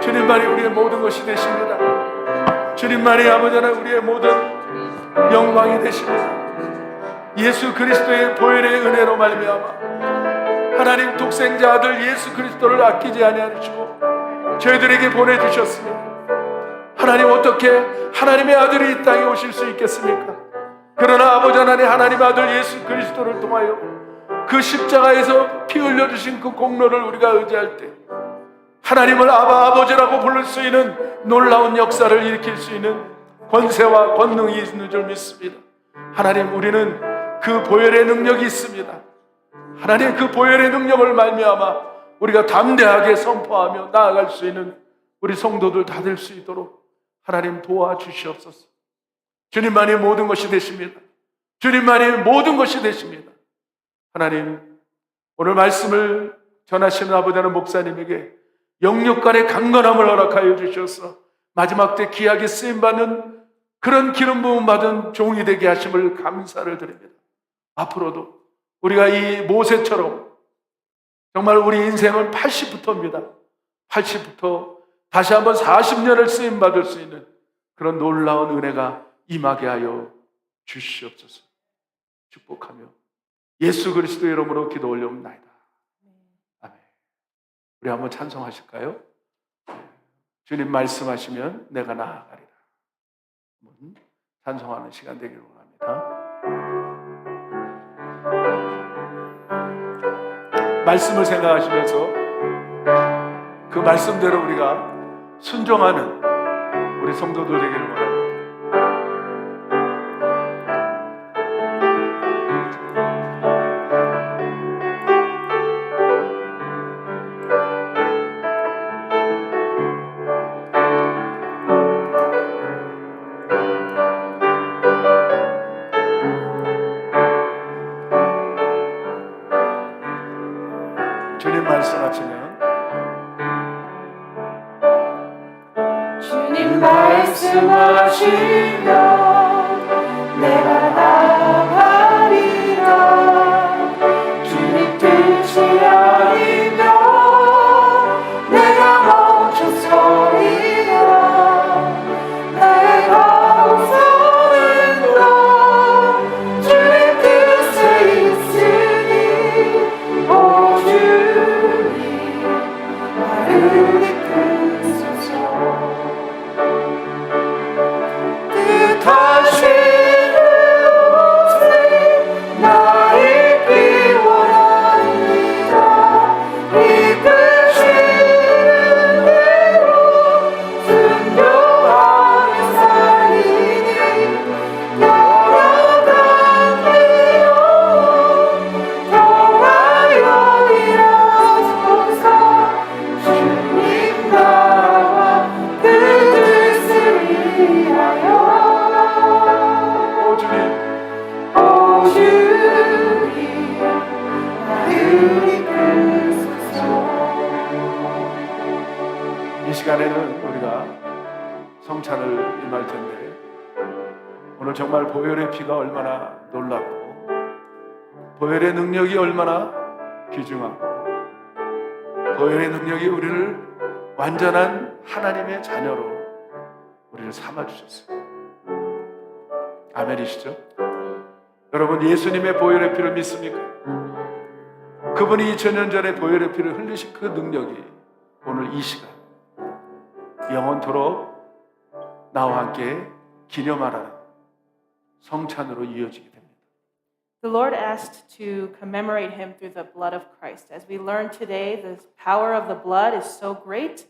주님만이 우리의 모든 것이 되십니다. 주님만이 아버지 하나님 우리의 모든 영광이 되십니다. 예수 그리스도의 보혈의 은혜로 말미암아 하나님 독생자 아들 예수 그리스도를 아끼지 아니하시고 저희들에게 보내주셨습니다. 하나님 어떻게 하나님의 아들이 이 땅에 오실 수 있겠습니까? 그러나 아버지 하나님 하나님의 아들 예수 그리스도를 통하여 그 십자가에서 피 흘려주신 그 공로를 우리가 의지할 때 하나님을 아버지라고 부를 수 있는 놀라운 역사를 일으킬 수 있는 권세와 권능이 있는 줄 믿습니다. 하나님 우리는 그 보혈의 능력이 있습니다. 하나님 그 보혈의 능력을 말미암아 우리가 담대하게 선포하며 나아갈 수 있는 우리 성도들 다 될 수 있도록 하나님 도와주시옵소서. 주님만이 모든 것이 되십니다. 주님만이 모든 것이 되십니다. 하나님, 오늘 말씀을 전하시는 아버지 하나님 목사님에게 영육간의 강건함을 허락하여 주셔서 마지막 때 귀하게 쓰임받는 그런 기름 부음 받은 종이 되게 하심을 감사를 드립니다. 앞으로도 우리가 이 모세처럼 정말 우리 인생은 80부터입니다. 80부터 다시 한번 40년을 쓰임받을 수 있는 그런 놀라운 은혜가 임하게 하여 주시옵소서. 축복하며 예수 그리스도의 이름으로 기도 올려옵나이다. 아멘. 우리 한번 찬송하실까요? 주님 말씀하시면 내가 나아가리라. 한번 찬송하는 시간 되기를 원합니다. 말씀을 생각하시면서 그 말씀대로 우리가 순종하는 우리 성도들 되기를 원합니다. 주님 말씀하시면 주님 말씀하시면 내가 나아가리라. 주님 뜻이 아니면 내가 멈춰서리라. 내가 우선은 너 주님 뜻에 있으니 오 주님 나를 이끄소서. 뜻하시는 곳에 나 있기 원합니다. 이끄시는 대로 순종하며 살리니 영원한 통하여 일하소서. 주님 나와 그 뜻을 위하여 오 주님 오 주님 나를 이끄소서. 이 시간에는 우리가 성찬을 임할 텐데 오늘 정말 보혈의 피가 얼마나 놀랍고 보혈의 능력이 얼마나 귀중하고 보혈의 능력이 우리를 완전한 하나님의 자녀로 우리를 삼아주셨어요. 아멘이시죠? 여러분 예수님의 보혈의 피를 믿습니까? 그분이 2000년 전에 보혈의 피를 흘리신 그 능력이 오늘 이 시간 영원토록 나와 함께 기념하라는 성찬으로 이어지게 됩니다. The Lord asked to commemorate him through the blood of Christ. As we learn today, the power of the blood is so great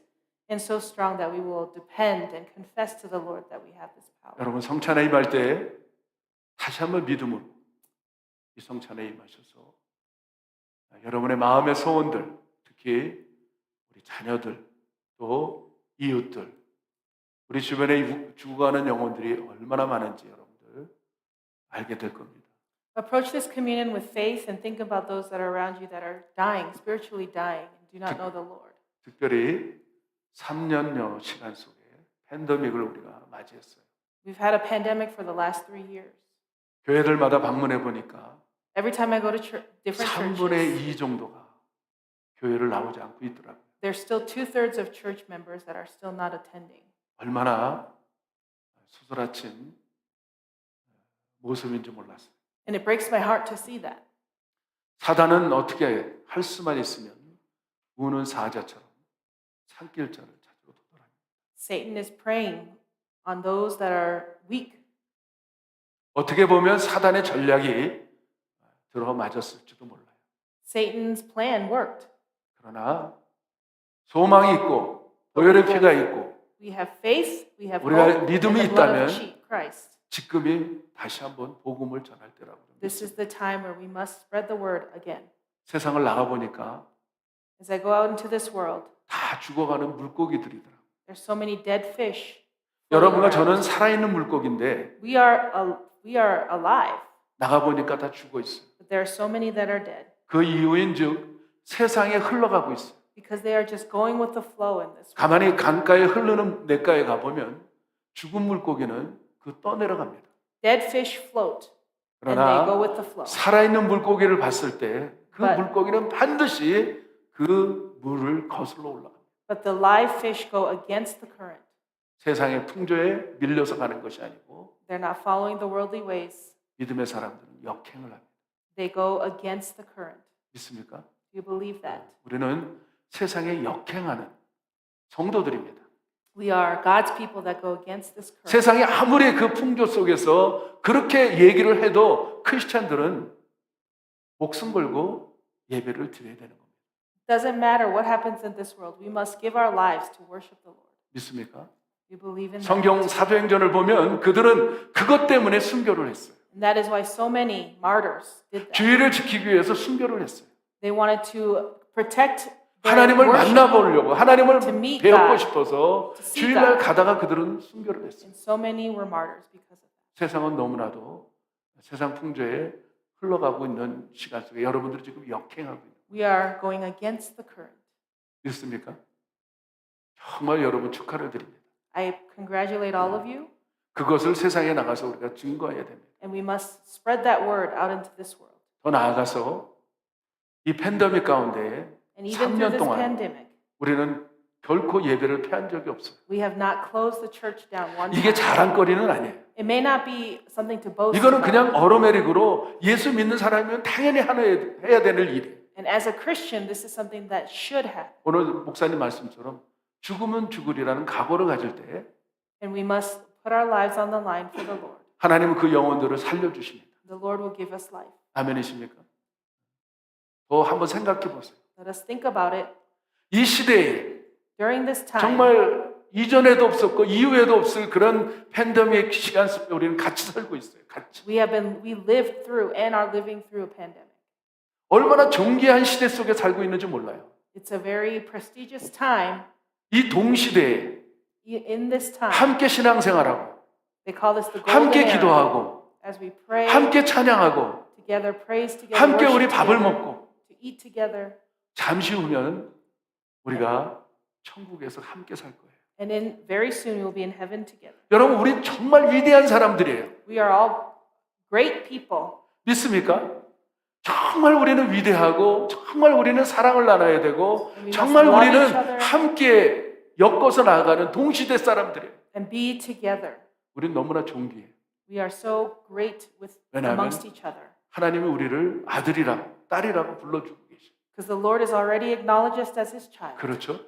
and so strong that we will depend and confess to the Lord that we have this power. 여러분 성찬에 임할 때 다시 한번 믿음으로 이 성찬에 임하셔서 여러분의 마음의 소원들, 특히 우리 자녀들, 또 이웃들, 우리 주변에 죽어가는 영혼들이 얼마나 많은지 여러분들 알게 될 겁니다. Approach this communion with faith and think about those that are around you that are dying, spiritually dying, and do not know the Lord. 특별히 3년여 시간 속에 팬데믹을 우리가 맞이했어요. We've had a pandemic for the last 3 years. 교회들마다 방문해 보니까 Every time I go to different 3분의 churches, 2 정도가 교회를 나오지 않고 있더라고요. there's still 2/3 of church members that are still not attending. 얼마나 수술아친 모습인지 몰랐어요. And it breaks my heart to see that. 사단은 어떻게 할 수만 있으면 우는 사자처럼 산길자를 찾으러 돌아다닙니다. Satan is preying on those that are weak. 어떻게 보면 사단의 전략이 들어 맞았을지도 몰라요. Satan's plan worked. 그러나 소망이 있고 보혈의 피가 있고 We have faith, we have 우리가 hope, and 믿음이 the blood 있다면 of Christ. 지금이 다시 한번 복음을 전할 때라고 합니다. This is the time where we must spread the word again. 세상을 나가보니까 As I go out into this world, 다 죽어가는 물고기들이더라고요. there's so many dead fish. 여러분과 저는 살아있는 물고기인데 We are alive, 나가보니까 다 죽어 있어요. But there are so many that are dead 그 이유인즉 세상에 흘러가고 있어요. because they are just going with the flow in this world. 가만히 강가에 흐르는 냇가에 가보면 죽은 물고기는 그 떠내려갑니다. Dead fish float and they 그러나 go with the flow. 살아있는 물고기를 봤을 때 그 But- 물고기는 반드시 그 물을 거슬러 올라갑니다. But the live fish go against the current. 세상의 풍조에 밀려서 가는 것이 아니고 They're not following the worldly ways. 믿음의 사람들은 역행을 합니다. They go against the current. 믿습니까? Do you believe that? 우리는 세상에 역행하는 성도들입니다. We are God's people that go against this current. 세상이 아무리 그 풍조 속에서 그렇게 얘기를 해도 크리스찬들은 목숨 걸고 예배를 드려야 되는 겁니다. Doesn't matter what happens in this world. We must give our lives to worship the Lord. 믿습니까? You believe in that? 성경 사도행전을 보면 그들은 그것 때문에 순교를 했어요. And that is why so many martyrs did that. 주의를 지키기 위해서 순교를 했어요. They wanted to protect their 하나님을 worship. 만나보려고 하나님을 To meet 배우고 God. 싶어서 To see 주일날 God. 가다가 그들은 순교를 했어요. And so many were martyrs because of that. 세상은 너무나도 세상 풍조에 흘러가고 있는 시간 속에 여러분들이 지금 역행하고 있는 We are going against the current. 믿습니까? 정말 여러분 축하를 드립니다. I congratulate all of you, 그것을 세상에 나가서 우리가 증거해야 됩니다. and we must spread that word out into this world. 더 나아가서 이 팬데믹 가운데 And even through 3년 this 동안 pandemic, 우리는 결코 예배를 폐한 적이 없어요. we have not closed the church down one 이게 time. 자랑거리는 아니에요. It may not be something to boast 이거는 about. 그냥 어로메릭으로 예수 믿는 사람이면 당연히 해야 되는 일이에요. And as a Christian, this is something that should happen. 오늘 목사님 말씀처럼 죽으면 죽으리라는 각오를 가질 때 And we must put our lives on the line for the Lord. 하나님은 그 영혼들을 살려주십니다. The Lord will give us life. 아멘이십니까? 더 한번 생각해 보세요. Let us think about it. 이 시대에 During this time, 정말 이전에도 없었고 이후에도 없을 그런 팬데믹 시간 속에 우리는 같이 살고 있어요. 같이. we lived through and are living through a pandemic. 얼마나 존귀한 시대 속에 살고 있는지 몰라요. It's a very prestigious time. 이 동시대에 In this time, 함께 신앙생활하고 they call this the golden 함께 era. 기도하고 As we pray 함께 찬양하고 together, praise together, 함께 우리 worship 밥을 together, 먹고 to eat together, 잠시 후면 우리가 천국에서 함께 살 거예요. and then very soon we will be in heaven together. 여러분, 우리 정말 위대한 사람들이에요. We are all great people. 믿습니까? 정말 우리는 위대하고 정말 우리는 사랑을 나눠야 되고 정말 love 우리는 each other. 함께 엮어서 나아가는 동시대 사람들이에요. And be together. 우리는 너무나 존귀해요. We are so great with 왜냐하면 amongst each other. 하나님이 우리를 아들이라고 딸이라고 불러주고 계셔요. Because the Lord has already acknowledged us as His child. 그렇죠?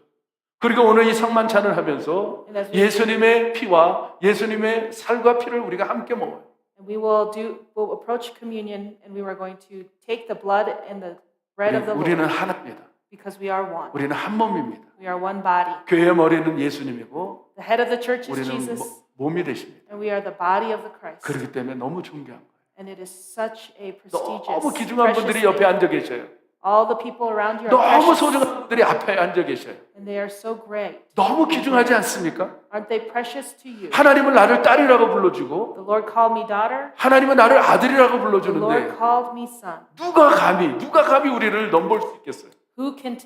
그리고 오늘 이 성만찬을 하면서 예수님의 피와 예수님의 살과 피를 우리가 함께 먹어요. And we'll approach communion, and we are going to take the blood and the bread of the 우리는 Lord 하나입니다. because we are one. 우리는 한 몸입니다. We are one body. 교회의 머리는 예수님이고 The head of the church is 우리는 Jesus, 몸이 되십니다. and we are the body of the Christ. 그렇기 때문에 너무 존귀한 거예요. And it is such a prestigious, 너무 귀중한 precious 분들이 thing. 옆에 앉아 계셔요. All the people around you are 너무 precious, 소중한 분들이 앞에 앉아 계셔요. and they are so great. 너무 귀중하지 않습니까? Aren't they precious to you? 하나님은 나를 딸이라고 불러주고 The Lord called me daughter. 하나님은 나를 아들이라고 The Lord 불러주는데 called me son. 누가 감히 우리를 넘볼 수 있겠어요? Who can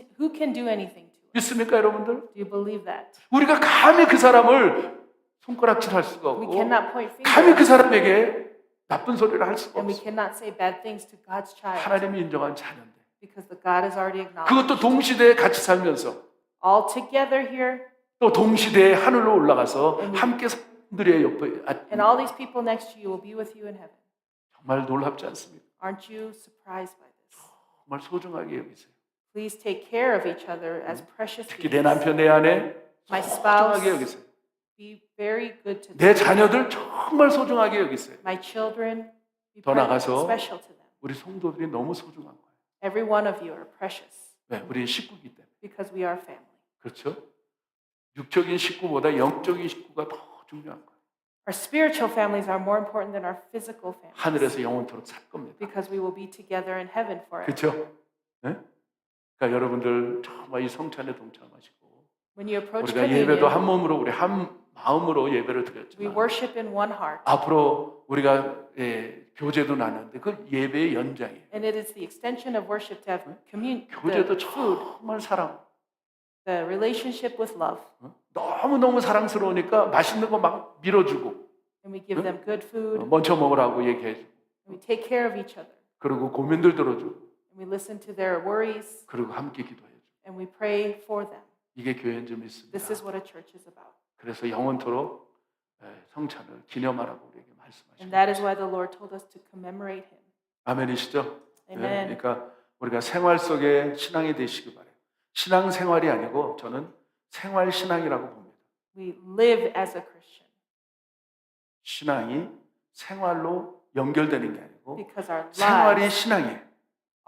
do anything to us? 믿습니까, 여러분들? Do you believe that? 우리가 감히 그 사람을 손가락질할 수가 We 없고 cannot point 감히 그 fingers, 사람에게 나쁜 소리를 할 수가 and we 없어요. cannot say bad things to God's child 하나님이 인정한 자녀인데 because the God has already acknowledged. 그것도 동시대에 같이 살면서 All together here, 또 동시대에 하늘로 올라가서 함께 사람들의 옆에 and all these people next to you will be with you in heaven. 정말 놀랍지 않습니까? Aren't you surprised by this? 정말 소중하게 여기세요. Please take care of each other as precious 특히 내 beings. 남편, 내 아내 My spouse, 소중하게 여기세요. be very good to 내 them. 자녀들 정말 소중하게 여기세요. My children, be 더 나가서 special to them. 우리 성도들이 너무 소중한 거예요. Every one of you are precious 왜? 우리 식구이기 때문에. because we are family. 그렇죠? 육적인 식구보다 영적인 식구가 더 중요한 거예요. Our spiritual families are more important than our physical families 하늘에서 영원토록 살 겁니다. because we will be together in heaven forever. 그렇죠? 네? 그러니까 여러분들 정말 이 성찬에 동참하시고 When you approach 우리가 예배도 communion, 한 몸으로 우리 한 마음으로 예배를 we 드렸지만 worship in one heart. 앞으로 우리가 교제도 나누는데 그 예배의 연장이에요. And it is the extension of worship to have 교제도 the food, 정말 사랑. the relationship with love. 너무너무 사랑스러우니까 맛있는 거 막 밀어주고 And we give them good food. 먼저 먹으라고 얘기해주고 And we take care of each other. 그리고 고민들 들어주고 And we listen to their worries. 그리고 함께 기도해주고 And we pray for them. 이게 교회인 줄 믿습니다. This is what a church is about. 그래서 영원토록 성찬을 기념하라고 우리에게 And 말씀하십니다. that is why the Lord told us to commemorate him. 아멘이시죠? Amen. 그러니까 우리가 생활 속에 신앙이 되시기 바라요. 신앙 생활이 아니고 저는 생활 신앙이라고 봅니다. We live as a Christian 신앙이 생활로 연결되는 게 아니고 because our 생활이 lives 신앙이에요.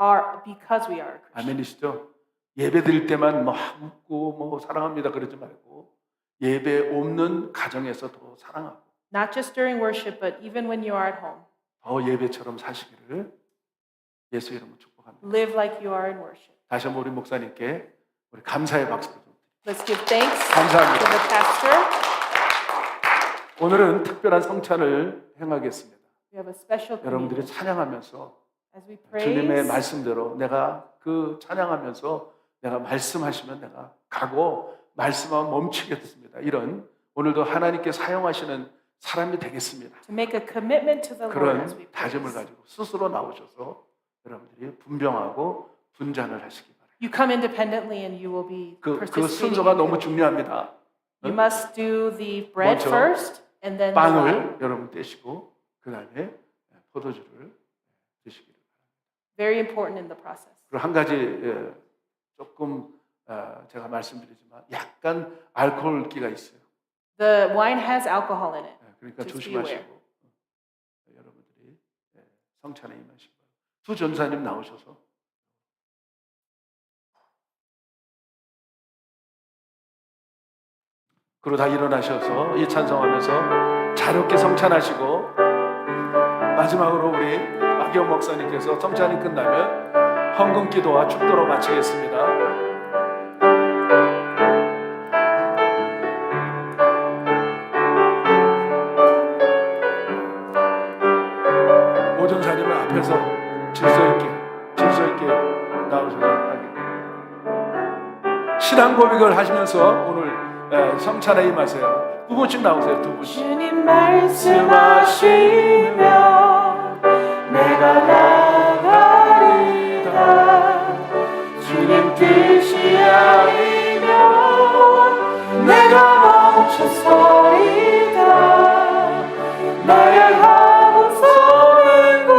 are because we are a Christian. 아멘이시죠? 예배 드릴 때만 막 웃고 뭐 사랑합니다 그러지 말고 예배 없는 가정에서 더 사랑하고 Not just during worship, but even when you are at home. 더 예배처럼 사시기를 예수 이름으로 축복합니다. Live like you are in worship. 다시 한번 우리 목사님께 우리 감사의 박수를 좀 드립니다. Let's give thanks 감사합니다. to the pastor. 오늘은 특별한 성찬을 행하겠습니다. We have a special 여러분들이 communion. 찬양하면서 As we 주님의 praise, 말씀대로 내가 그 찬양하면서 내가 말씀하시면 내가 가고 말씀하면 멈추겠습니다. 이런 오늘도 하나님께 사용하시는 사람이 되겠습니다. to make a commitment to the Lord as we 그런 다짐을 praise. 가지고 스스로 나오셔서 여러분들이 분병하고 분잔을 하시기 바랍니다. You come independently and you will be 그 participating. 순서가 in 너무 communion. 중요합니다. You must do the bread 먼저 first and then the wine. 빵을 여러분 떼시고 그 다음에 포도주를 드시기를 바랍니다. Very important in the process. 그리고 한 가지 조금 제가 말씀드리지만 약간 알코올기가 있어요. The wine has alcohol in it. 그러니까 Just be 조심하시고 여러분들이 성찬에 임하시고 두 전사님 나오셔서 그리고 다 일어나셔서 이 찬송하면서 자유롭게 성찬하시고 마지막으로 우리 박영 목사님께서 성찬이 끝나면 헌금 기도와 축도로 마치겠습니다. 오전사님은 앞에서 질서 있게 나오셔서 하겠습니다. 신앙 고백을 하시면서 오늘 성찬에 임하세요. 두 분씩 나오세요. 두 분씩. 주님 말씀하시며 내가 나가리다 주님 뜻이 아니면 내가 멈춰서리다 나의 하고 서는 곳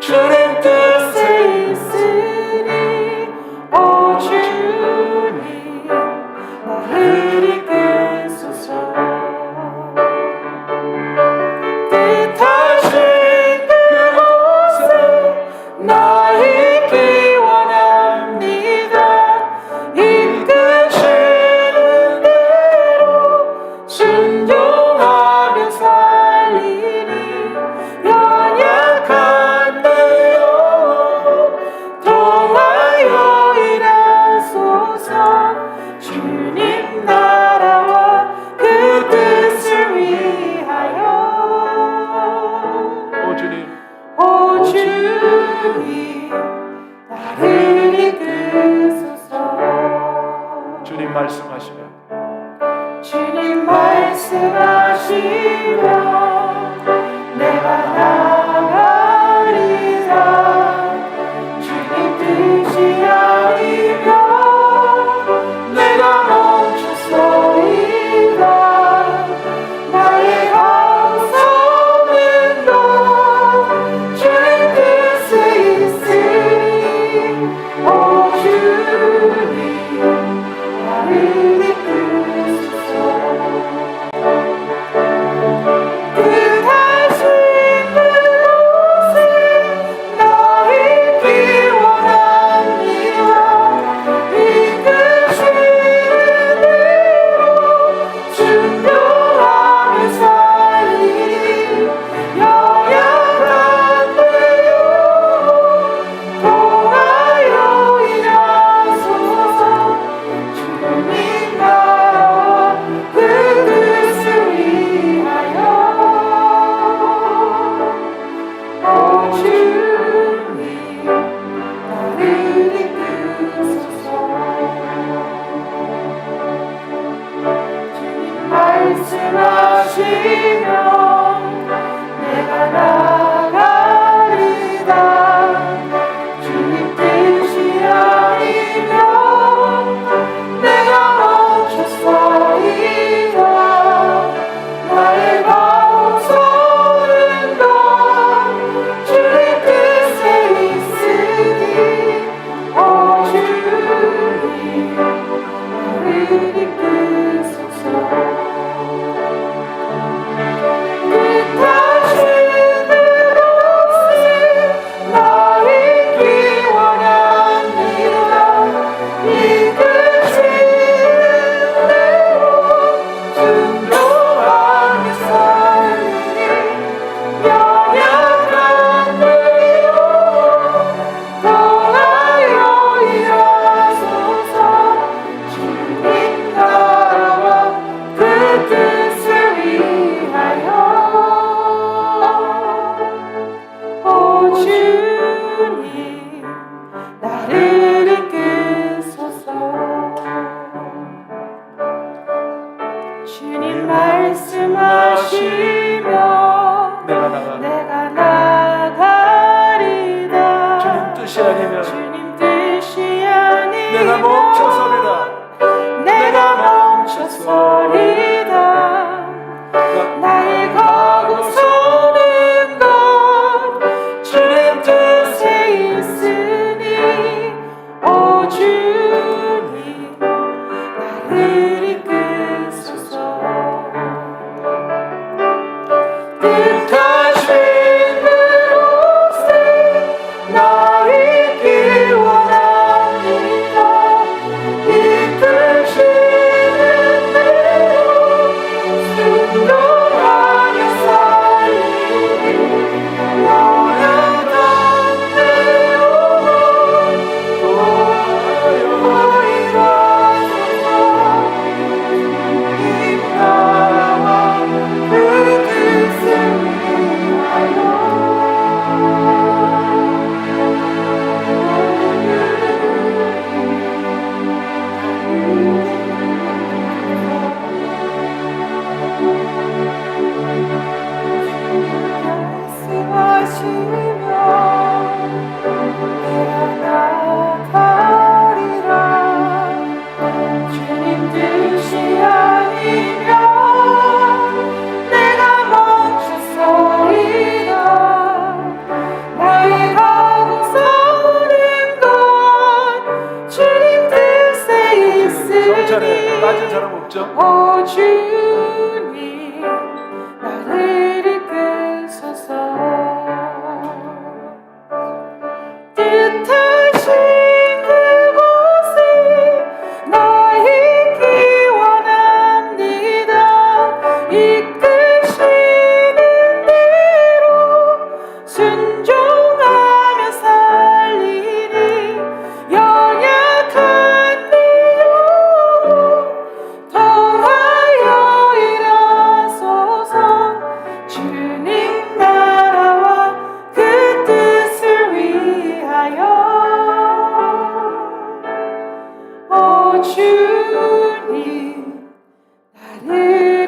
주님 뜻에 있으니 오 주님 나를 이끄소서 뜻하신 그곳에 나 있기 원합니다 이끄시는 대로 순종하며 살리니 연약한 내 영혼 통하여 일하소서 주님 나라와 그 뜻을 위하여 오 주님. 오 주님 나를 이끄소서 주님 말씀하시면 주님 말씀하시면 내가 나가리라 주님 뜻이 아니면 내가 멈춰서리다 나의 감사는 것 주님 뜻에 있으니 오 주님 나를 아니면 주님 뜻이 아니면 내가 멈춰서리라. 내가 멈춰서리다. 나의 가고 서는 것 주님 뜻에 있으니 오 주님 나를 이끄소서. 뜻하신 그곳에 나 있기 원합니다. 이끄시는 대로 순종하며 살리니 영원한 대로 도와이라소서. 이 나라와 그 뜻을 주님 뜻이 아니면 내가 멈춰서리다. 나의 가고 서는 것 주님 뜻에 성찬에 빠진 있으니 사람 없죠? 오 주님 나를 이끄소서. 뜻하신 그곳에 나 있기 원합니다. 이끄시는 대로 순종하며 살리니 연약한 내 영혼 통하여 일하소서. 주님 나라와 그 뜻을 위하여 오 주님 나를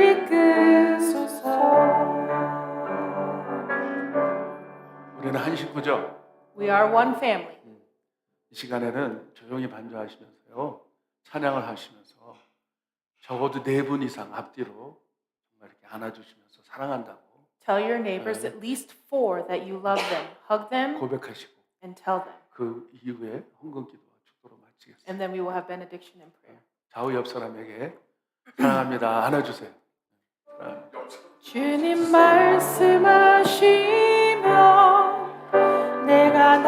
이끄소서. 우리는 한 식구죠. We are one family. 이 시간에는 조용히 반주하시면서요, 찬양을 하시면서 적어도 4분 이상 앞뒤로 정말 이렇게 안아주시면서 사랑한다고 Tell your neighbors at least 4 that you love them. Hug them 고백하시고 and tell them. 그 이후에 헌금기도와 축도로 마치겠습니다. And then we will have benediction and prayer. 좌우 옆 사람에게 사랑합니다 안아주세요. 사랑합니다. 주님 말씀하시면 내가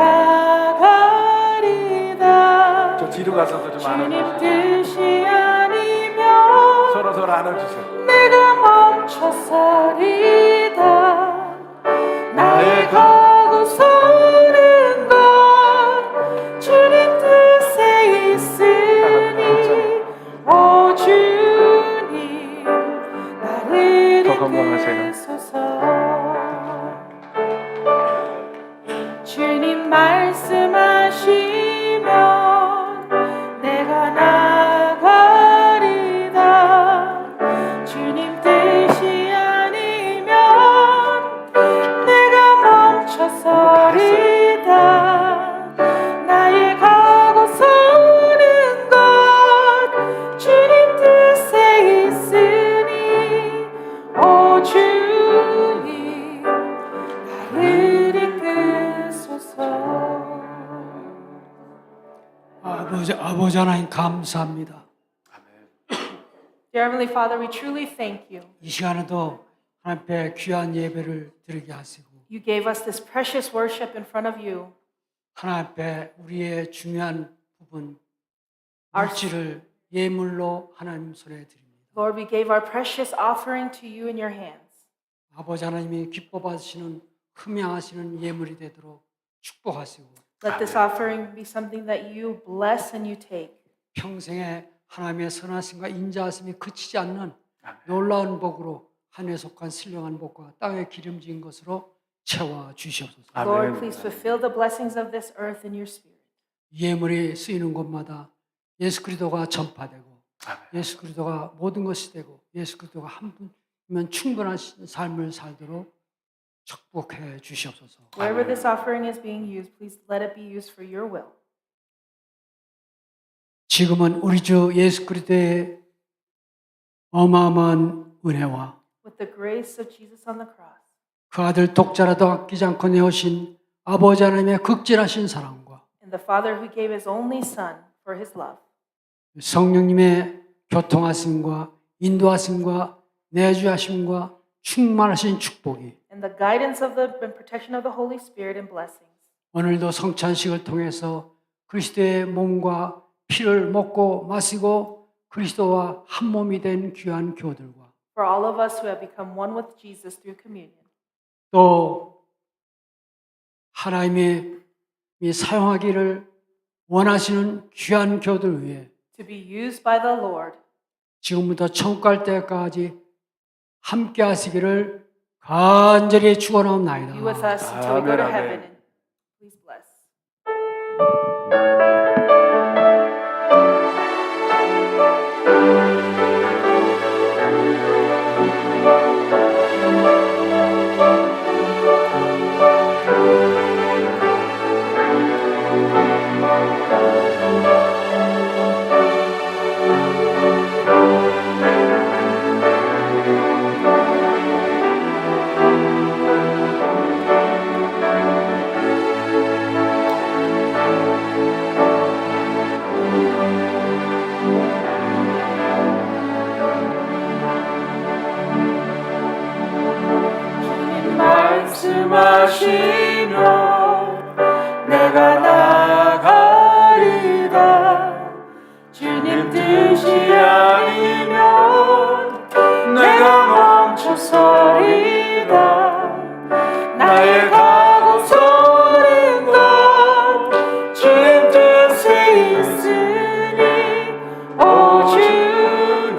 나가리다. 저 뒤로 가서도 좀 주님 안아주세요. 뜻이 아니면 서로 안아주세요. 내가 멈춰서리다. 나의 가고 서는 것 주님 뜻에 있으니 오 주님 나를 더 건강하세요. 이끄소서. 주님 말씀하시면 내가 나가리다. 주님 뜻이 아니면 내가 멈춰서리다. 나의 가고 서는 것 주님 뜻에 있으니 오 주님 나를 이끄소서. 아버지 하나님 감사합니다. 아멘. Dear Heavenly Father, we truly thank you. 이 시간에도 하나님 앞에 귀한 예배를 드리게 하시고 You gave us this precious worship in front of you. 하나님 앞에 우리의 중요한 부분 Our- 물질을 예물로 하나님 손에 드립니다. Lord, we gave our precious offering to you in your hands. 아버지 하나님이 기뻐 받으시는 흠양하시는 예물이 되도록 축복하시고 Let this offering be something that you bless and you take. 평생에 하나님의 선하심과 인자하심이 그치지 않는 아멘. 놀라운 복으로 하늘에 속한 신령한 복과 땅에 기름진 것으로 채워 주시옵소서. 아멘. Lord, please fulfill the blessings of this earth in your spirit. 예물이 쓰이는 곳마다 예수 그리스도가 전파되고 아멘. 예수 그리스도가 모든 것이 되고 예수 그리스도가 한 분이면 충분한 삶을 살도록 축복해 주시옵소서. Wherever this offering is being used, please let it be used for your will. 지금은 우리 주 예수 그리스도의 어마어마한 은혜와 With the grace of Jesus on the cross, 그 아들 독자라도 아끼지 않고 내오신 아버지 하나님의 극진하신 사랑과 and the Father who gave His only Son for His love, 성령님의 교통하심과 인도하심과 내주하심과 충만하신 축복이 and the guidance of the and protection of the Holy Spirit and blessings. 오늘도 성찬식을 통해서 그리스도의 몸과 피를 먹고 마시고 그리스도와 한 몸이 된 귀한 교들과 For all of us who have become one with Jesus through communion, 또 하나님이 사용하기를 원하시는 귀한 교들 위해 to be used by the Lord, 지금부터 천국 갈 때까지 함께 하시기를 간절히 be with 축원하옵나이다. us until we go to 아멘, 아멘. heaven. And please bless.